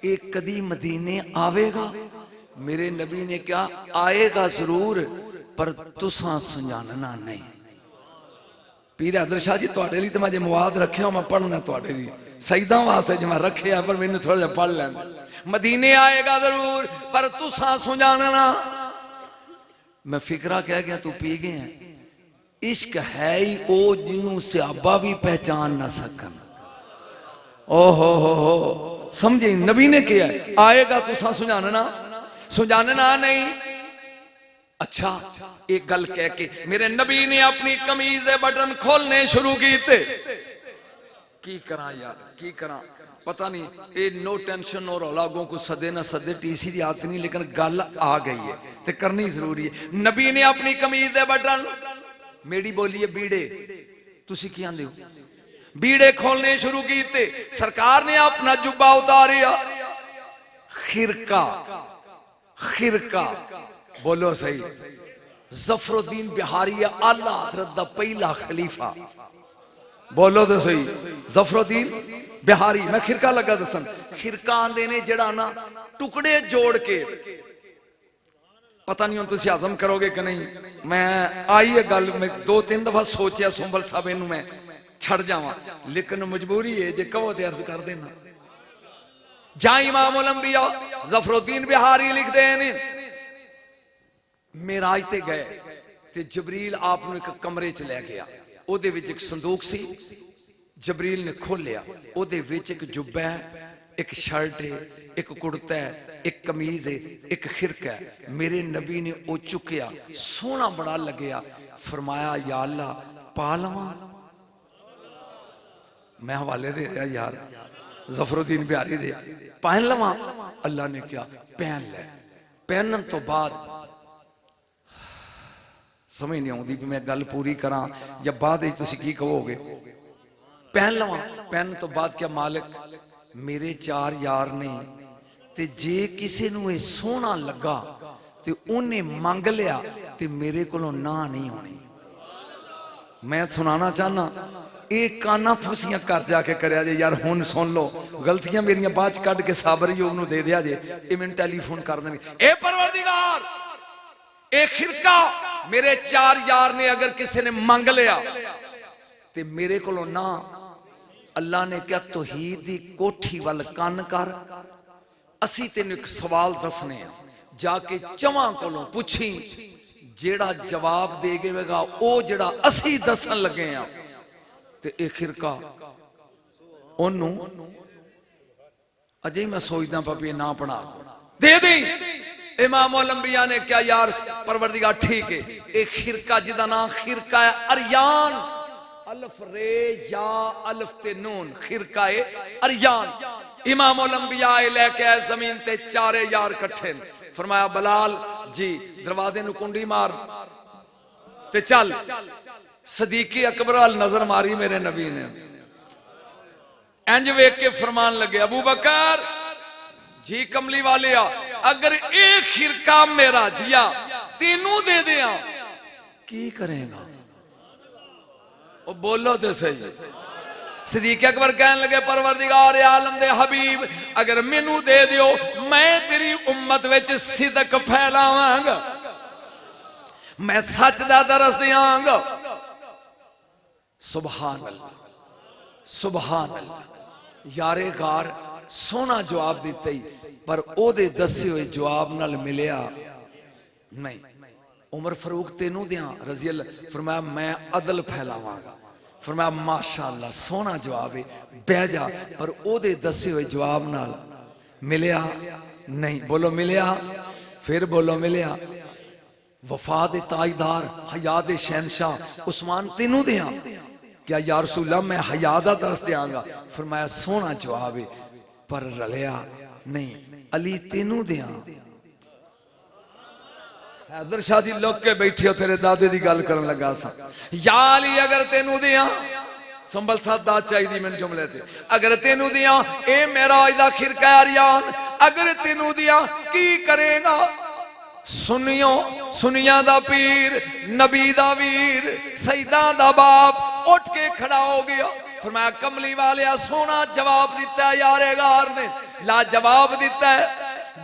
एक कदी मदीने आवेगा? मेरे नबी ने क्या आएगा जरूर, पर तुसा सुझानना नहीं। पीर हैदर शाह जी तुहाडे लई ते मैं जे मवाद रखिया मैं पढ़ना तुहाडे लई सईदा वास्ते जे मैं रखिया, पर मैनू थोड़ा जिहा पढ़ लैंदे। मदीने आएगा जरूर पर तुसा सुझानना। मैं फिकरा कह गया तू पी गया। इश्क है ही ओ जिन्हों सहाबा भी पहचान ना सकन। ओहो हो समझे? नबी ने किया आएगा तुसा सुझानना, सुझानना नहीं। अच्छा एक गल कह के मेरे नबी ने अपनी कमीज के बटन खोलने शुरू किए। की करा यार की करा, पता नहीं ये नो टेंशन और लोगों को सदे ना सदे टीसी की आदत नहीं, लेकिन गल आ गई है तो करनी जरूरी है। नबी ने अपनी कमीज के बटन, मेरी बोली है बीड़े, तुसी की आंदे हो, बीड़े खोलने शुरू किए। सरकार ने अपना जुब्बा उतारिया, खिरका खिरका बोलो सही। जफरुद्दीन बिहारी आला हजरत दा पहला खलीफा, बोलो तो सही। जफरुद्दीन बिहारी, मैं खिरका लगा दसन। खिरका आंदे ने जड़ा ना टुकड़े जोड़ के, पता नहीं तुम हजम करोगे कि नहीं। मैं आई है गल, मैं 2-3 दफा सोचा सुंबल साहब इनू मैं छड़ जावा, लेकिन मजबूरी है जे कहो तो अर्ज कर देना। जा इमाम उल अंबिया जफरुद्दीन बिहारी लिखते हैं मेराज ते गए ते ਤੇ ਜਬਰੀਲ ਆਪ ਨੂੰ ਇੱਕ ਕਮਰੇ 'ਚ ਲੈ ਗਿਆ। ਉਹਦੇ ਵਿੱਚ ਇੱਕ ਸੰਦੂਕ ਸੀ। ਜਬਰੀਲ ਨੇ ਖੋਲਿਆ, ਉਹਦੇ ਵਿੱਚ ਇੱਕ ਜੁੱਬਾ ਹੈ, ਇੱਕ ਸ਼ਰਟ ਹੈ, ਇੱਕ ਕੁੜਤਾ ਹੈ, ਇੱਕ ਕਮੀਜ਼ ਹੈ, ਇੱਕ ਖਿਰਕਾ ਹੈ। ਮੇਰੇ ਨਬੀ ਨੇ ਉਹ ਚੁੱਕਿਆ, ਸੋਹਣਾ ਬੜਾ ਲੱਗਿਆ। फरमाया या अल्लाह पा लवा। मैं हवाले दे रहा यार, जफरुद्दीन बिहारी दे, पहन लवा। अल्लाह ने क्या, पहन ले। पहनन तो बाद समझ नहीं आती भी मैं गल पूरी करा या बाद की कहोगे। पहन लवा। पहन तो बाद क्या, मालिक मेरे 4 यार ने, ते जे किसी नूं ये सोहना लगा ते उन्हें मंग लिया ते मेरे कोलों ना नहीं होनी। मैं सुनाना चाहना, एक काना फूसियां कर जाके करया जे यार, हुण सुन लो, गलतियां मेरियां बाद च कढ के साबर योग नूं दे दिया जे। ये मैनूं टेलीफोन कर देंगे, ए परवरदिगार ए खिरका मेरे 4 यार ने अगर किसी ने मंग लिया ते मेरे कोलों ना। अल्लाह ने क्या, तौहीद दी कोठी वल कन कर, असी तेन एक सवाल दसने आ, जाके चवां कोलों पुछी, जेड़ा जवाब दे गेगा ओ जेड़ा असी दसन लगे आ ते ए खिरका ओनू अजे मैं सोचदा पापी ना पढ़ा दे दी। इमामुल अंबिया ने क्या, यार परवरदिगार ठीक है, ए खिरका जिदा नाम खिरका है अरयान, अल्फ रे या अल्फ ते नून, खिरका है अरयान। इमामुल अंबिया लेके आए जमीन ते 4 यार इकट्ठे। फरमाया बलाल जी दरवाजे नूं कुंडी मार ते चल। सदीकी अकबर अल नजर मारी मेरे नबी ने, इंज वेख के फरमान लगे, अबू बकर जी कमली वाले आ, अगर एक खिरका मेरा जिया तेनू दे दिया की करेगा? ओ बोलो तो सही। सदीक अकबर कहने लगे, परवरदिगार आलम दे हबीब अगर मैनू दे दियो, मैं तेरी उम्मत विच सिदक फैलावांगा, मैं सच दा दरस देवांगा। सुभान अल्लाह, सुभान अल्लाह। यारे गार सोना जवाब दिता ही, पर ओदे दसे हुए जवाब नाल मिलिया नहीं। उमर फारूक तेनू दियां रजी अल्लाह। फरमाया मैं अदल फैलावांगा। फरमाया माशाअल्लाह सोना जवाब है, बह जा। पर ओदे दसे हुए जवाब नाल मिलिया नहीं। बोलो मिलिया, फिर बोलो मिलिया। वफा दे ताजदार, हया दे शहनशाह उस्मान तेनू दियां क्या, या रसूलल्लाह मैं हया दा दरस देंगा। फरमाया सोना जवाब है, पर रलिया नहीं। अली तेनू दियां। हैदर शाह जी लोग के बैठे हो, तेरे दादे की गल करन लगा सा। या अली अगर तेनू दियां, संभल साथ दाद चाहिए मैंने जुमले थे, अगर तेनू दियां ए मेरा दा खिरका अरयान, अगर तेनू दियां की करेगा? सुनियो सुनिया दा पीर, नबी दा वीर, सईदा दा बाप उठ के खड़ा हो गया। फरमाया कमली वाले सोना जवाब दिता है यारे गार ने, ला जवाब दिता है।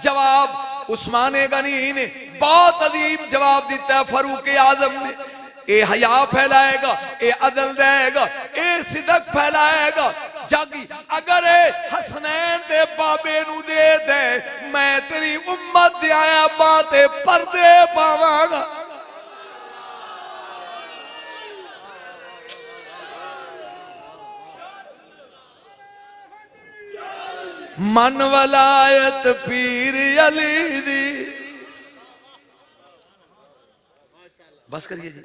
जवाब उस्माने गनी ने बहुत अजीब जवाब दिता है। फारूक आजम ने ए हया फैलाएगा, ए अदल देगा, ए सिदक फैलाएगा। जागी अगर हसनैन दे बाबे नू दे दे, मैं तेरी उम्मत दे आया बाते पर्दे पावांगा। मन वलायत पीर अली दी। बस करिए जी,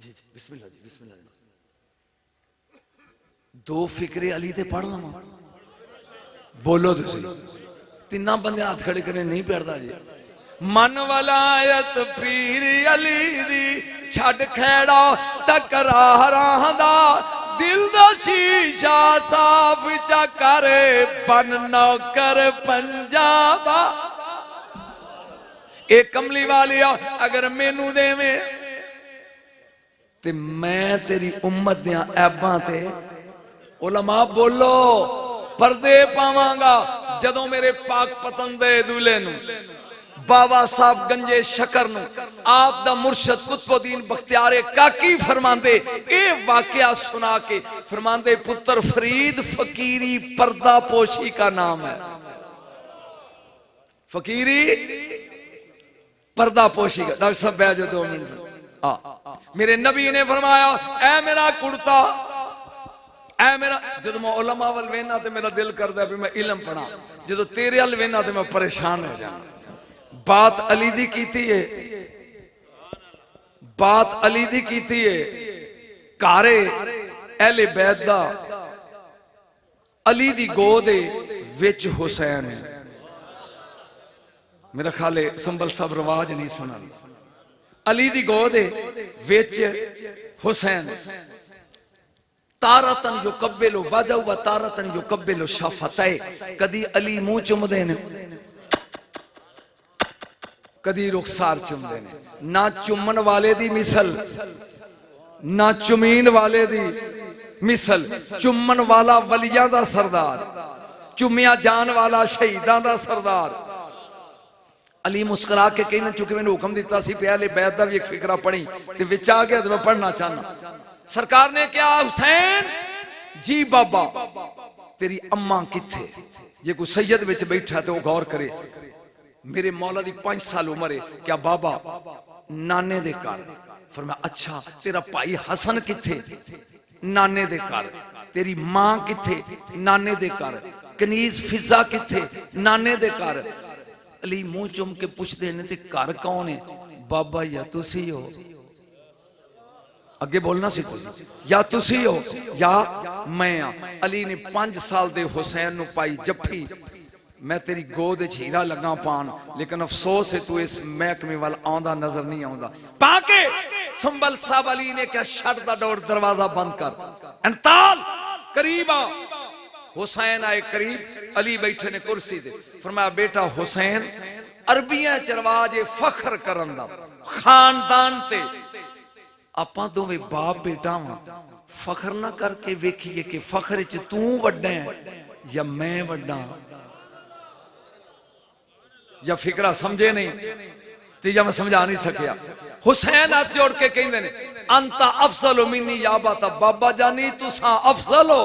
जी बिस्मिल्लाह जी, बिस्मिल्लाह। 2 फिक्रे अली ते पढ़ लवा। बोलो तो सही। 3 बंदे हाथ खड़े करे नहीं पढ़ता जी। मन वलायत पीर अली दी, छड़ खैड़ा तकरारां दा, दिल दा शीशा साफ चा करे, बन नौकर पंजाबा। ए कमली वालिया अगर मैनू देवे ते मैं तेरी उम्मत दियां ऐबां ते उलमा बोलो पर्दे पावांगा। जदों मेरे पाक पतंदे दूल्हे नू बाबा साहब गंजे शकर नू आप दा मुर्शद कुतुबुद्दीन बख्तियारे काकी फरमांदे ए वाकया सुना के फरमांदे, पुत्र फरीद फकीरी पर्दा पोशी का नाम है। फकीरी पर्दा पोशी का। डॉक्टर साहब बैठ जाओ 2 मिनट। मेरे नबी ने फरमाया ऐ मेरा कुर्ता, ऐ मेरा, जो मैं उलमा वल वेना तो मेरा दिल करता भी मैं इलम पढ़ा, जो तेरे अल वेना तो मैं परेशान हो जाना। बात अली दी कीती है, बात अली दी कीती है। कारे अहले बैत दा अली दी गोद विच हुसैन है। मेरा ख्याल है संभल साहब रवाज नहीं सुना। अली दी गोद विच हुसैन। तारतन जो कब्बिलो वजह व तारतन जो कब्बिलो शफतै। कदी अली मुंह चुमदे ने, कदी रुखसार चुमदे ने। ना चुमन वाले दी मिसल, ना चुमीन वाले दी मिसल। चुमन वाला वलियां दा सरदार, चुमिया जान वाला शहीदां दा सरदार। अली मुस्कुरा के कहना, चूंकि मैंने हुक्म दिता सी पहले बैत दा भी एक फिकरा पढ़ी ते विच आ गया तो मैं पढ़ना चाहना। सरकार ने क्या, हुसैन जी बाबा तेरी अम्मा किथे? जे कोई सैयद विच बैठा तो वो गौर करे। मेरे मौला दी 5 साल उम्र है। क्या बाबा? नाने दे घर। फरमाया अच्छा तेरा भाई हसन किथे? नाने दे घर। तेरी मां किथे? नाने दे घर। कनीज फिजा किथे? नाने दे घर। अली मुंह चुम के पूछते हैं ते घर कौन है? बाबा या तुसी हो, अगे बोलना सी तुसी, या तुसी हो या मैं आ। अली ने 5 साल दे हुसैन नु पाई जफ्फी, मैं तेरी गोद च हीरा लगा पान, लेकिन अफसोस है तू इस महकमे वाल आंदा नजर नहीं आंदा। पाके संभल साहब अली ने क्या शट दा डोर दरवाजा बंद कर, अंताल करीब आ। हुसैन आए करीब, अली बैठे ने कुर्सी दे। फरमाया बेटा हुसैन, अरबियां च रिवाज है फखर करन दा, खानदान ते आपां दोवें बाप बेटा वां। फखर ना करके वेखिए कि फखर च तू वड्डा है या मैं वड्डा, या फिकरा समझे नहीं तो या मैं समझा नहीं सकिया। हुसैन हाथ जोड़ के कहंदे ने अंता अफजल मिन्नी या बाता, बाबा जानी तुसा अफजल हो,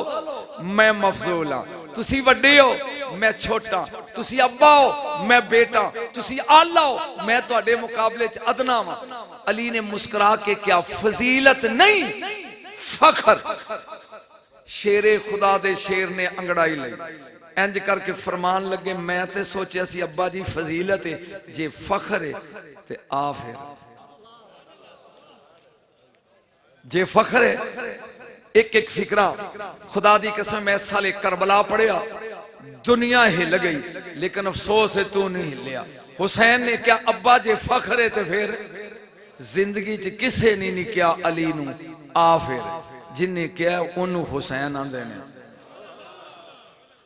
मैं मफजूल हां। तुसी वड्डे हो, मैं छोटा। तुसी अब्बा हो, मैं बेटा। तुसी आला हो, मैं तुहाडे मुकाबले च अदना वां। अली ने मुस्कुरा के क्या, फजीलत नहीं फखर। शेरे खुदा दे शेर ने अंगड़ाई लई, इंज करके फरमान लगे, मैं ते सोचा सी अब्बा जी फजीलत है, जे फखर है ते आ फिर। जे फखर है, एक एक फिकरा खुदा दी कसम, मैं साले करबला पढ़िया दुनिया हिल गई, लेकिन अफसोस है तू नहीं हिलिया। हुसैन ने क्या, अब्बा जे फखर है ते फिर जिंदगी च किसे नहीं निकया अली नू आ फिर, जिन्हें क्या उन्होंने हुसैन आंदे ने।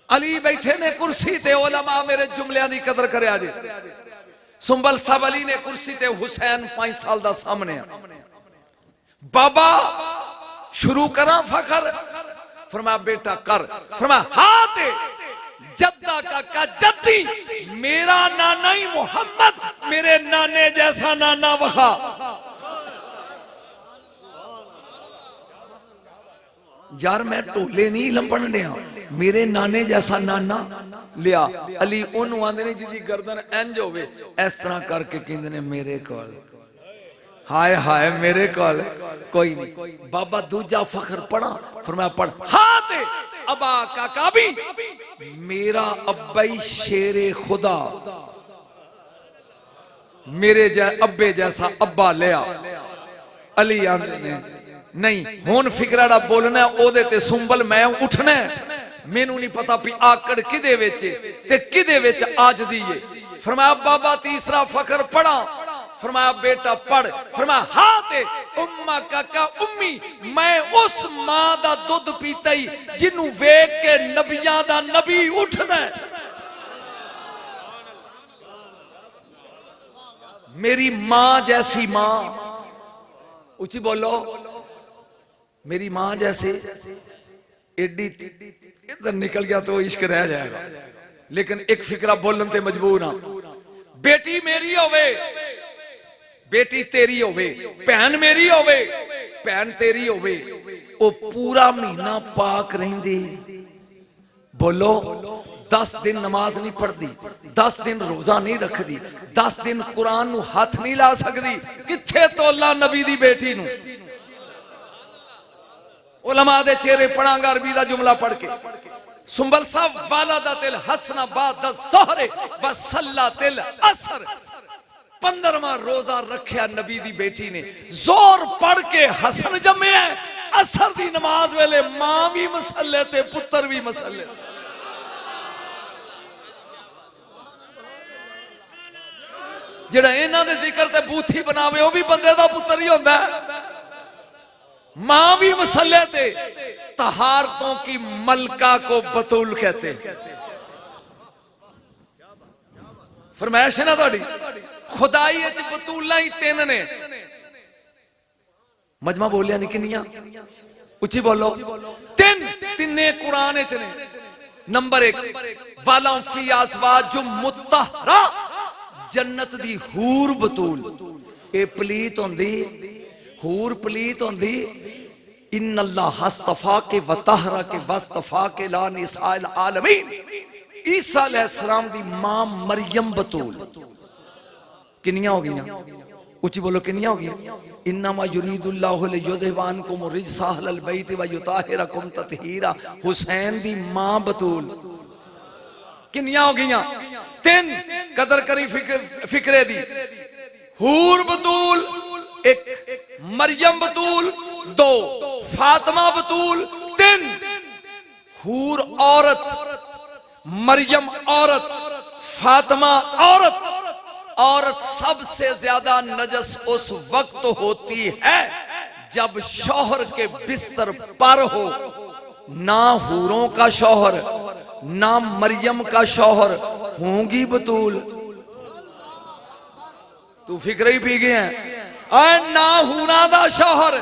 अली बैठे ने कुर्सी ते, उलमा मेरे जुमलियां दी कदर करे जे। सुंबल साहब अली ने कुर्सी ते, हुसैन 5 साल दा सामने आ। बाबा शुरू करा फखर? फरमाया बेटा कर। फरमाया हाथ जद्दा का जद्दी, मेरा नाना ही मोहम्मद, मेरे नाने जैसा नाना वहा। यार मैं टोले नहीं लंबन दिया, मेरे नाने जैसा नाना लिया। अली ओनू आंदे ने जिदी गर्दन इंज होवे, इस तरह करके कहंदे ने मेरे कोल। हाय हाय मेरे कोल कोई नहीं। बाबा दूजा फखर पढ़ा? फरमाया पढ़। हाथ अबा काका भी, मेरा अब्बाई शेरे खुदा, मेरे अब्बे जैसा अब्बा लिया। अली आंदे ने नहीं हुन फिकराड़ा बोलना ओदे ते सुंबल मैं उठना, मैनू नहीं पता भी आकड़ किदे विच ते किदे विच आजजी है। फरमाया बाबा तीसरा फखर पढ़ा? फरमाया बेटा पढ़। फरमाया हाथ उम्मा काका उम्मी, मैं उस मां दा दुध पीता ही जिन्नू वेख के नबियां दा नबी उठदा। मेरी मां जैसी मां, उची बोलो, मेरी मां जैसे एडी, इधर निकल गया तो इश्क रह जाएगा। लेकिन एक फिक्रा बोलन ते मजबूर हां। बेटी मेरी होवे, बेटी तेरी होवे, भैन मेरी होवे, भैन तेरी होवे, ओ पूरा महीना पाक रहिंदी। बोलो 10 दिन नमाज नहीं पढ़ती, 10 दिन रोजा नहीं रखती, 10 दिन कुरान नू हाथ नहीं ला सकती, किथे तोला नबी दी बेटी नू। उलमा दे चेहरे पढ़ांगा अरबी दा जुमला पढ़ के। सुंबल साहब वालदातिल हसना बाद ज़हरे व सल्लातिल असर। 15वां रोजा रखिया नबी दी बेटी ने, जोर पढ़ के हसन जमे है। असर दी नमाज वेले मां भी मसले ते पुत्र भी मसले। जेड़ा इन्हां दे जिक्र ते बूथी बनावे वो भी बंदे दा पुत्र ही होंदा है। मां भी मसले थे। तहारतों की मलका को बतूल कहते। फरमाइश है ना थोड़ी, खुदाई बतूला ही 3 ने। मजमा बोलिया नहीं किनिया, उची बोलो। 3 कुरान च ने। नंबर 1 वाला फी अज़वाज मुत्तहरा, जन्नत दी हूर बतूल। ए पलीत होंदी, हूर पलीत होंदी। इन्नल्लाह हस्तफा के वतहरा के वस्तफा के ला निसाइल आलमीन। ईसा अलैहिस्सलाम दी मां मरियम बतूल। किनिया हो गईयां? उची बोलो किनिया हो गईयां? इन्नमा युरीदुल्लाहु लियुज़हिबानकुम रिज्सा अहलल बैत व युताहिरकुम तत्हीरा। हुसैन दी मां बतूल। किनिया हो गईयां? 3। कदर करी फिक्रे दी। हूर बतूल 1, मरियम बतूल 2, फातिमा बतूल 3। हूर औरत, मरियम औरत, फातिमा औरत। औरत सबसे ज्यादा नजस उस वक्त होती है जब शौहर के बिस्तर पर हो। ना हूरों का शौहर, ना मरियम का शौहर, होंगी बतूल। तू फिक्र ही पी गया है। ना हूरा दा शौहर,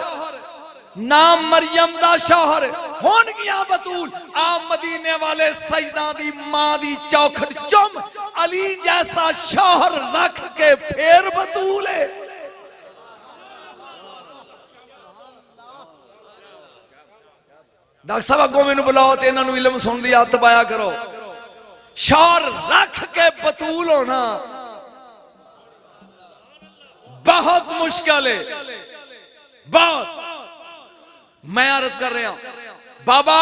ना मरियम दा शौहर, होन गया बतूल। आ मदीने वाले सजदा दी मां दी चौखट चुम। अली जैसा शौहर रख के फिर बतूल है। डॉक्टर साहब अगों मैनू बुलाओ ते इन्हां नू इल्म सुन दी आदत पाया करो। शौहर रख के बतूल होना बहुत मुश्किल है, बहुत। मैं अर्ज कर रहा बाबा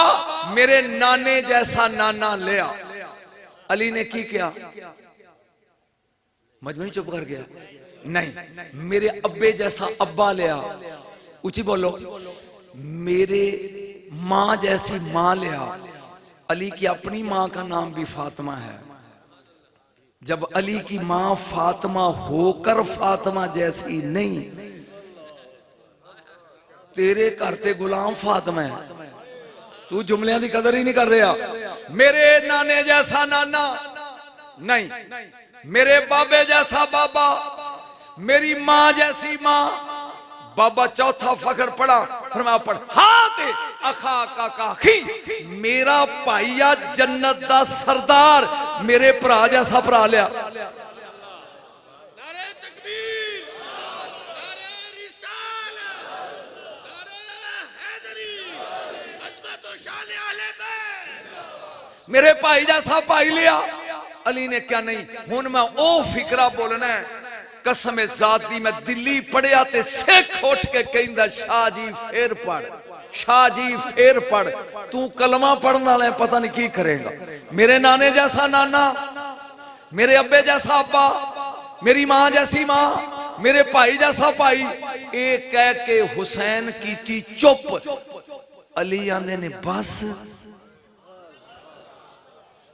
मेरे नाने जैसा नाना लिया। अली ने की किया? मजमू चुप कर गया। नहीं, मेरे अब्बे जैसा अब्बा लिया। ऊंची बोलो। मेरे मां जैसी मां लिया। अली की अपनी मां का नाम भी फातिमा है। जब अली की मां फातिमा होकर फातिमा जैसी नहीं, तेरे घर ते गुलाम फातिमा है। तू जुमलियां की कदर ही नहीं कर रहा। मेरे नाने जैसा नाना नहीं, मेरे बाबे जैसा बाबा, मेरी मां जैसी मां। बाबा चौथा फखर पढ़ा, फरमाया पढ़ हाथ अखा का काखी। मेरा भाईया जन्नत दा सरदार, मेरे भरा जैसा भरा लिया। नारे तकबीर, नारे रिसालत, नारे हैदरी, अज़मत व शान अहले बैत। मेरे भाई जैसा भाई लिया। अली ने क्या नहीं, हुन मैं ओ फिकरा बोलना है। कसम ज़ात दी मैं दिल्ली पढ़िया ते सिख उठ के कहंदा शाह जी फिर पढ़, शाह जी फिर पढ़। तू कलमा पढ़ने वाला पता नहीं की करेगा। मेरे नाने जैसा नाना, मेरे अब्बे जैसा अब्बा, मेरी मां जैसी मां, मेरे भाई जैसा भाई। एक कह के हुसैन की चुप। अली आंदे ने बस।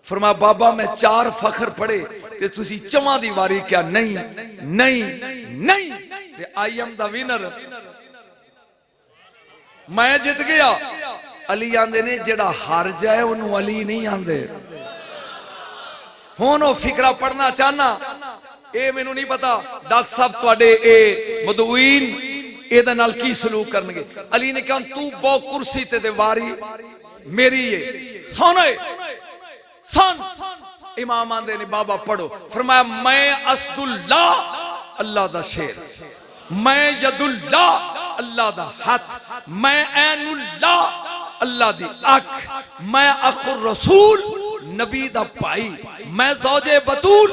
फरमाया बाबा मैं 4 फखर पढ़े ते तुसी 4 दी वारी क्या? नहीं नहीं नहीं। ते आई एम द विनर, मैं जित गया। अली आंदे ने जेड़ा हार जाए उन्होंने अली नहीं आंदे। हुण ओ फिकरा पढ़ना चाहना, ए मैनू नहीं पता डॉक्टर साहब तुहाडे ए मदऊइन एदे नाल की सलूक करनगे। अली ने कहा तू बहु कुर्सी ते वारी मेरी है। सुन सुन, इमाम आंदे ने बाबा पढ़ो। फरमाया मैं असदुल्ला अल्लाह दा शेर, मैं यदुल्ला अल्लाह दा हाथ, मैं ऐनुल्ला अल्लाह दी अख, मैं अखुर रसूल नबी दा भाई, मैं ज़ौजे बतूल,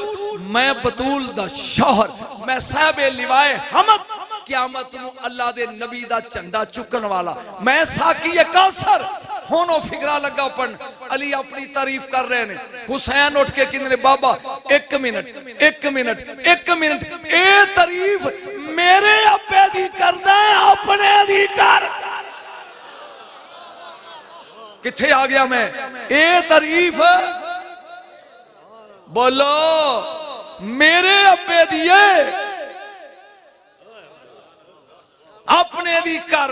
मैं बतूल दा शौहर, मैं साहबे लिवाए हमद, क़यामत नूं अल्लाह दे नबी दा झंडा चुकन वाला, मैं साकी कौसर। हुण ओ फिकरा लगा पढ़न, अली अपनी तारीफ कर रहे ने, हुसैन उठ के कहंदे ने बाबा एक मिनट एक मिनट एक मिनट, ए तारीफ मेरे अब्बे दी करदा है अपने दी कर। किथे आ गया मैं? ए तारीफ बोलो मेरे अब्बे दी अपने दी कर।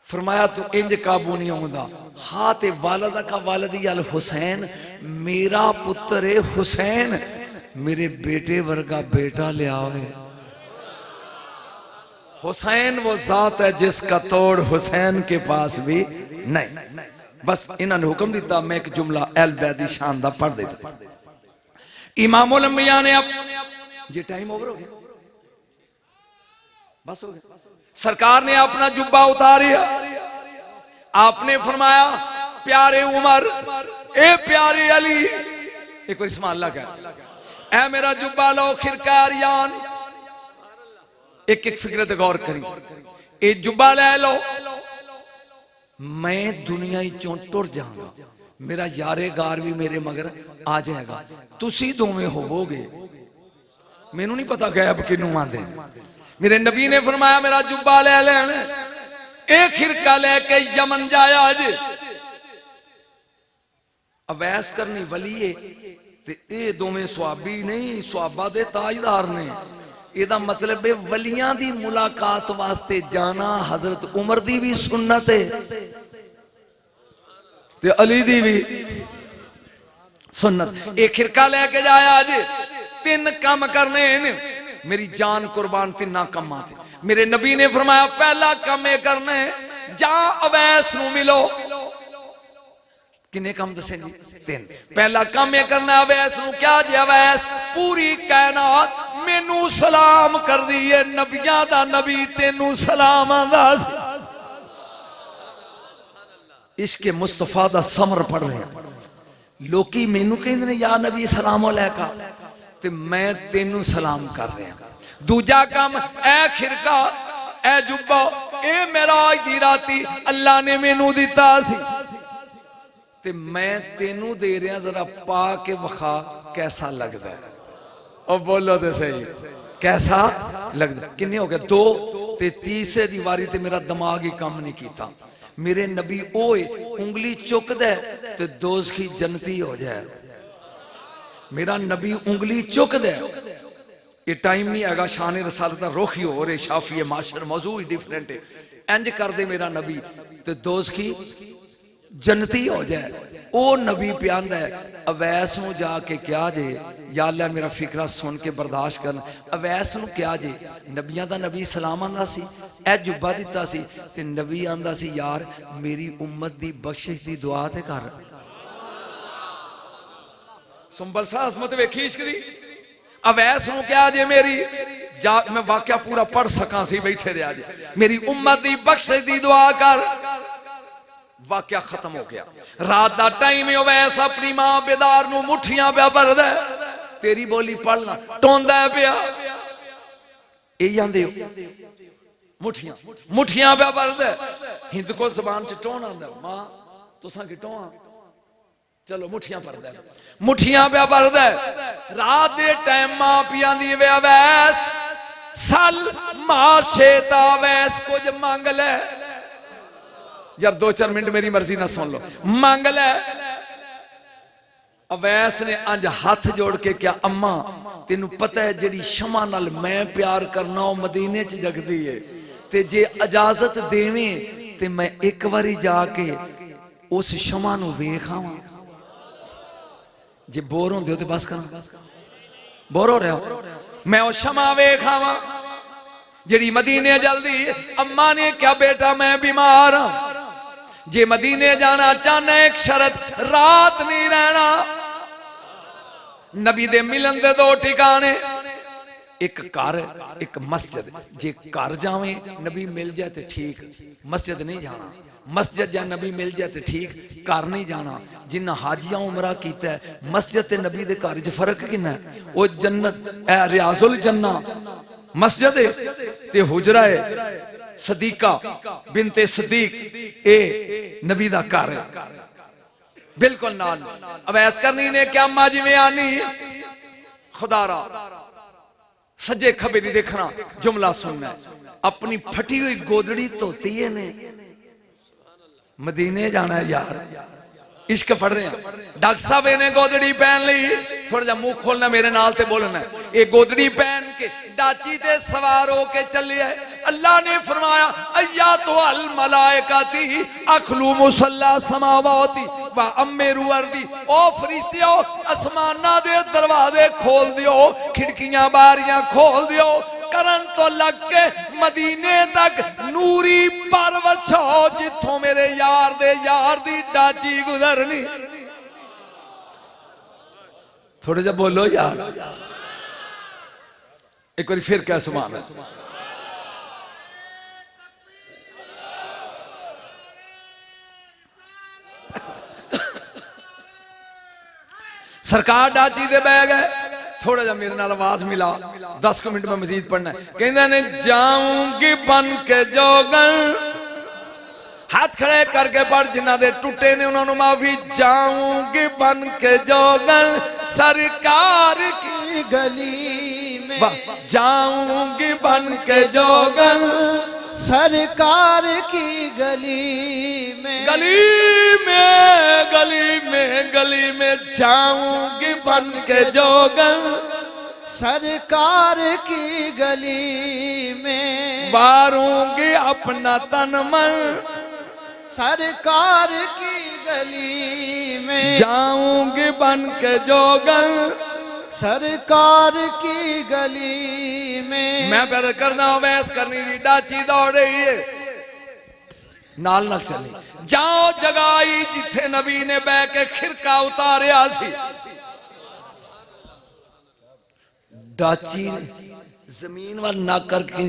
फरमाया तू इंज काबू नहीं आउंदा। हाँ ते वालदा का वालदी अल हुसैन, मेरा पुत्र है हुसैन, मेरे बेटे वर्गा बेटा ले आओ। हुसैन वो जात है जिसका तोड़ हुसैन के पास भी नहीं। बस इन्होंने हुक्म दिता, मैं एक जुमला अल बैदी शान दा पढ़ देता। इमामुल अंबिया ने, अब ये टाइम ओवर हो गया, बस हो गया। सरकार ने अपना जुब्बा उतारिया, आपने फरमाया प्यारे उमर, ए प्यारे अली, एक बार इस्मा अल्लाह का, ए मेरा जुब्बा लो खिरकारियान, एक एक फिक्र गौर करी, ए जुब्बा ले लो, मैं दुनिया चों टुर जाऊंगा, मेरा यारे गार भी मेरे मगर आ जाएगा, तुसी दोवें होवोगे, मैनू नहीं पता गैब किनू आंदे। मेरे नबी ने फरमाया मेरा जुब्बा ले लेन, एक खिरका लेके यमन जाया अज, अवैस करनी वलीए ते ए दोवें सुहाबी नहीं, सुहाबा दे ताजदार ने। एदा मतलब है वलियां दी मुलाकात वास्ते जाना हजरत उमर दी भी सुन्नत है ते अली दी भी सुन्नत। एक खिरका लेके जाया अज, तीन काम करने ने, मेरी जान कुर्बान तिना कमां ते। मेरे नबी ने फरमाया पहला काम ये करना है, जा अवैस नूं मिलो। किन्ने काम दसे जी? तीन। पहला काम ये करना अवैस नूं, क्या जी अवैस पूरी कायनात मैनू सलाम कर दी है, नबियां दा नबी तेनू सलाम आंदा सी। इश्के मुस्तफा दा समर पढ़ रहे हैं लोकी, मैनू कहंदे ने या नबी सलाम अलैका, ते मैं तेनू सलाम कर रहा। दूजा काम ए खिरका ए जुब्बा ए मेराज दी राती अल्लाह ने मैनू दिता सी ते मैं तेनू दे रहा, जरा पा के वखा कैसा लगता है। और बोलो तो सही कैसा लगता। किन्ने हो गए? दो। ते तीसरे दी वारी ते मेरा दिमाग ही काम नहीं किया। मेरे नबी ओए उंगली चुक दे ते दोज़खी जन्नती हो जाए। मेरा नबी उंगली चुक दे, ये टाइम नहीं हैगा, शान रसालत का रुख ही हो रहे, शाफी माशर मौजू ही डिफरेंट है। इंज कर दे मेरा नबी तो दोज़खी जन्नती हो जाए। ओ नबी प्यादा है, अवैस नूं जाके क्या जे, या अल्लाह मेरा फिक्रा सुन के बर्दाश्त करना। अवैस नूं क्या जे, नबियां दा नबी सलाम आंदा सी, ए जुब्बा दिता सी ते नबी आंदा सी यार मेरी उम्मत दी बख्शिश दी दुआ ते कर। सुंबल सा अजमत वेखी इश्क दी। अवैस नूं क्या जे मेरी जा, मैं वाकया पूरा पढ़ सका सी बैठे दे आज, मेरी उम्मत दी बख्शिश दी दुआ कर। वाकया खत्म हो गया। रात दा टाइम है, अवैस अपनी मां बेदार नूं मुठियां पिया भरदा, तेरी बोली पढ़ना टोंदा पिया, यही आंदे हो मुठियां मुठियां पिया भरदा। हिंद को जबान च टोन आंदा, मां तुसां की टोआ, चलो मुठियां भरदा, मुठियां पिया भरदा। रात दे टाइम मां पिया दी वे अवैस सल माशेता, अवैस कुछ मंग ले यार, 2-4 मिनट मेरी मर्जी ना सुन लो, मांग ले। अवैस ने अंज हाथ जोड़ के क्या, अम्मा तेनू पता है जेड़ी शमा नाल मैं प्यार करना वो मदीने च जगदी है, ते जे इजाजत देवें ते मैं एक बारी जाके उस शमा नू वेख आवां। जे बोर होंदे हो ते बस करा, बोर हो रहे हो, मैं वो शमा वेख आवां जेड़ी मदीने जल्दी। अम्मा ने क्या बेटा मैं बीमार हां, जे मदीने जाना चाहना एक शरत, रात नहीं रहना। नबी दे मिलन दे 2 ठिकाने, एक घर एक मस्जिद। जे घर जावे नबी मिल जाए तो ठीक, मस्जिद नहीं जाना। मस्जिद या नबी मिल जाए तो ठीक, घर नहीं जाना। जिन्ना हाजिया उमरा किया है, मस्जिद ते नबी दे घर च फर्क किन्ना है? वो जन्नत रियाजुल जन्ना मस्जिद है ते हुजरा है सदीका बिनते सदीक ए नबी दा घर है बिल्कुल नाल। अवैस करनी ने क्या अम्मा जिवें आनी खुदारा सज्जे खबे नहीं देखना, जुमला सुनना है। अपनी फटी हुई गोदड़ी धोती है ने मदीने जाना है यार, इश्क पढ़ रहे हैं। डॉक्टर साहब इन्हें गोदड़ी पहन ली, थोड़ा जा मुंह खोलना मेरे नाल ते बोलना है। ये गोदड़ी पहन के डाची ते सवार होके चली है। अल्लाह ने फरमाया अय्या तो अल मलाइकाती अखलू मुसल्ला समावाती व अम्मेरु अर्दी, ओ फरिश्तियो आसमाना दे दरवाजे खोल दियो, खिड़कियां बारियां खोल दियो, करन तो लग के मदीने तक नूरी पर वछो जिथों मेरे यार दे यार दी डाची गुजरनी। थोड़े जा बोलो यार, एक बार फिर क्या सुभान अल्लाह। सरकार डाची दे बह गए, थोड़ा जा मेरे नाल आवाज मिला, 10 मिनट में मजीद पढ़ना है। कहते ने जाऊंगी बन के जोगन, हाथ खड़े करके पढ़, जिन्ना दे टूटे ने उन्होंने माफी। जाऊंगी बन के जोगन सरकार की गली में, जाऊंगी बन के जोगन सरकार की गली में, गली में गली में गली में जाऊंगी बन के जोगन सरकार की गली में, वारूंगी अपना तन मन सरकार की गली में, जाऊंगी बन के जोगन सरकार की गली में। मैं पैदा करना वैस करनी थी, डाची दौड़ रही है नाल नाल चली। जाओ जगाई जिथे नबी ने बह के खिरका उतारिया सी, डाची जमीन वाल ना करके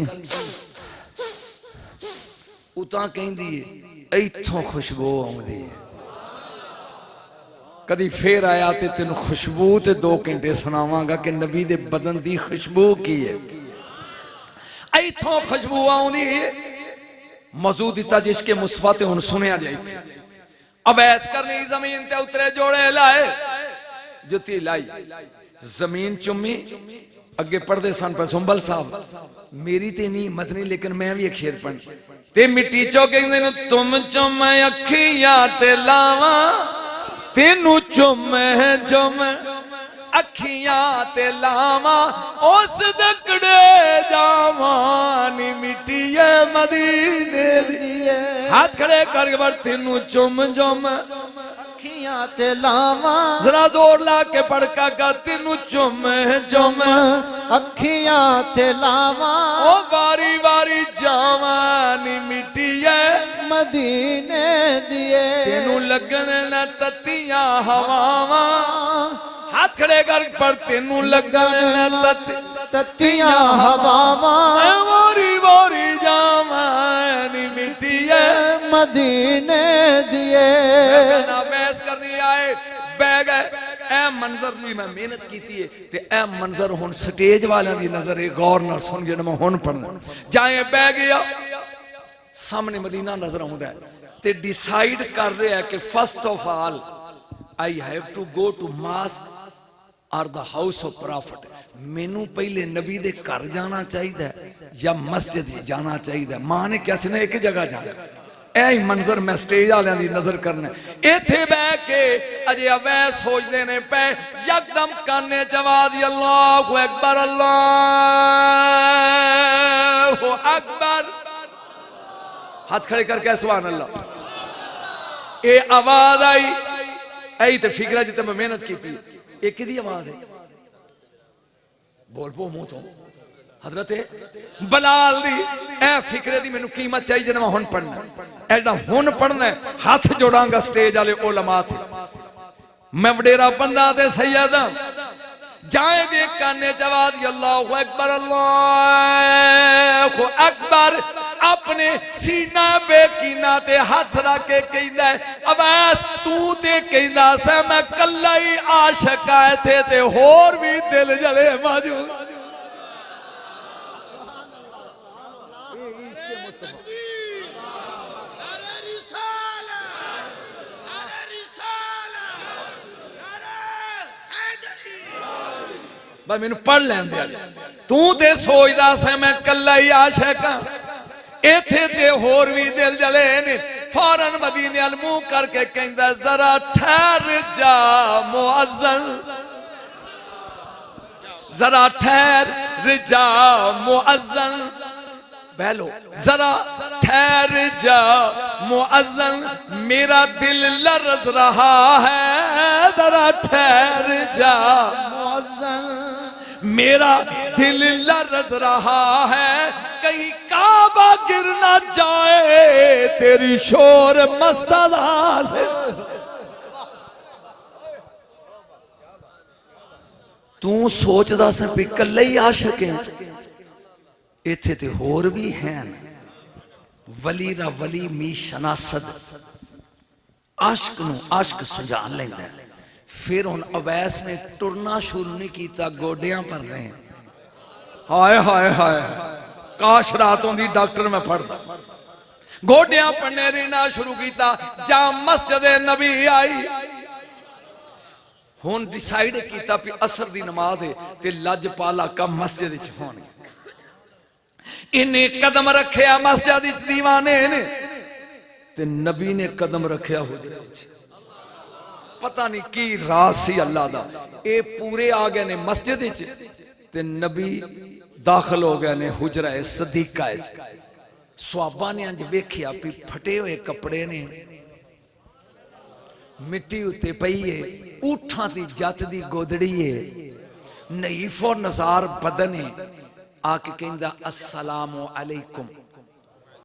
उता कहंदी है इथों खुशबू आउंदी है। कदी फिर आया ते तेन खुशबू ते 2 घंटे सुनावांगा कि नबी दे बदन दी खुशबू की है। इथों खुशबू आउंदी है। मौजूद दिता जिसके मुस्तफा ते हुन सुनिया जाए। अवैस करनी जमीन ते उतरे, जोड़े लाए, जुती लाई, जमीन चुमी, अगे पढ़ते सन पे सुंबल साहब। मेरी ते नहीं हिम्मत नहीं, लेकिन मैं भी एक शेर पढ़ ते मिट्टी चो कहंदे ने तुम चुम अखियां ते लावा, तेनू चुम चुम अखियां ते लावा, उस दकड़े जावा नी मिट्टीए मदीने दी। हाथ खड़े करके बर तेनू चुम चुम अखियां ते लावा, जरा जोर ला के पड़का का तेनू चुम चुम अखियां ते लावा, ओ वारी वारी जावा नी मिट्टीए मदीने दिए, तेनू लगन न ततियां हवावा। हाथ खड़े कर पर तेनू लगन न ततियां हवावा, वारी वारी जावा नी मिट्टीए मदीने दिए। बहस करनी आए बह गए। ए मंजर भी मैं मेहनत की है ते ए मंजर हुन स्टेज वाले दी नजर है, गौर नाल सुन जे मैं हुन पढ़ना। जाए बह गया, सामने मदीना नजर आउंदा है ते डिसाइड कर रहा है कि first of all I have to go to mosque और द हाउस ऑफ प्रॉफिट। मैनू पहले नबी दे घर जाना चाहिए या मस्जिद जाना चाहिए। मां ने क्या सी ना एक जगह जाना। ऐ मंजर मैं स्टेज वाले दी नजर करना। इथे बह के अजे अवैस सोचते ने पे, यकदम काने च आवाज अल्लाहु अकबर अल्लाहु अकबर। हाथ खड़े करके सुभान अल्लाह। ये आवाज आई ऐ ते फिक्रा जिते मैं मेहनत की थी। एक किहदी आवाज है? बोल पो मुंह तो हजरत बलाल दी। ए फिक्रे दी मैनू कीमत चाहिए जिन्हें मैं हुन पढ़ना। एडा हुन पढ़ना है, हाथ जोड़ांगा स्टेज वाले उलमा थे। मैं वडेरा बंदा ते सैयद जाए दे काने जवाद अल्लाहु अकबर अल्लाहु अकबर अपने सीना बेकीना ते हाथ रख के कहंदा है अवैस तू ते कहंदा सा मैं कल्ला ही आशिक आए थे ते होर भी दिल जले मौजूद भाई मैनू पढ़ लैन दे तू ते सोचदा सा मैं कल्ला ही आशिक हां इत्थे ते होर भी दिल जले ने फौरन मदीने अल मुंह करके कहंदा जरा ठहर जा मुअज्जन जरा ठहर जा मुअज्जन पहलो जरा ठहर जा मुअज्जन मेरा दिल लर्ज रहा है जरा ठहर जा मुअज्जन मेरा दिल लर्ज रहा है कहीं काबा गिर ना जाए तेरी शोर मस्तादा से तू सोचदा सा भी कल्ले ही आशिक है इत्थे ते होर भी हैं वली रा वली मी शनासद आशिक नू आशिक सुझान लैंदा है फिर हुन अवैस ने टुरना शुरू नहीं किया गोडियां पर रहे हाय हाय हाय काश रातों दी डॉक्टर में पढ़दा गोडियां पढ़ने रहना शुरू किया जा मस्जिद नबी आई हुन डिसाइड किया कि असर दी नमाज है ते लजपाला का मस्जिद च होणगे इन्हें कदम रखिया मस्जिद च दीवाने ने ते नबी ने कदम रखिया हुजरे च पता नहीं की राज सी अल्लाह दा ए पूरे आ गए ने मस्जिद च ते नबी दाखिल हो गए ने हुजरा सदीका च सहाबा ने अंज वेखिया भी फटे हुए कपड़े ने मिट्टी उत्ते पई है ऊठां दी जत दी गोदड़ी है नईफो नजार बदन है आके कहंदा अस्सलामु अलैकुम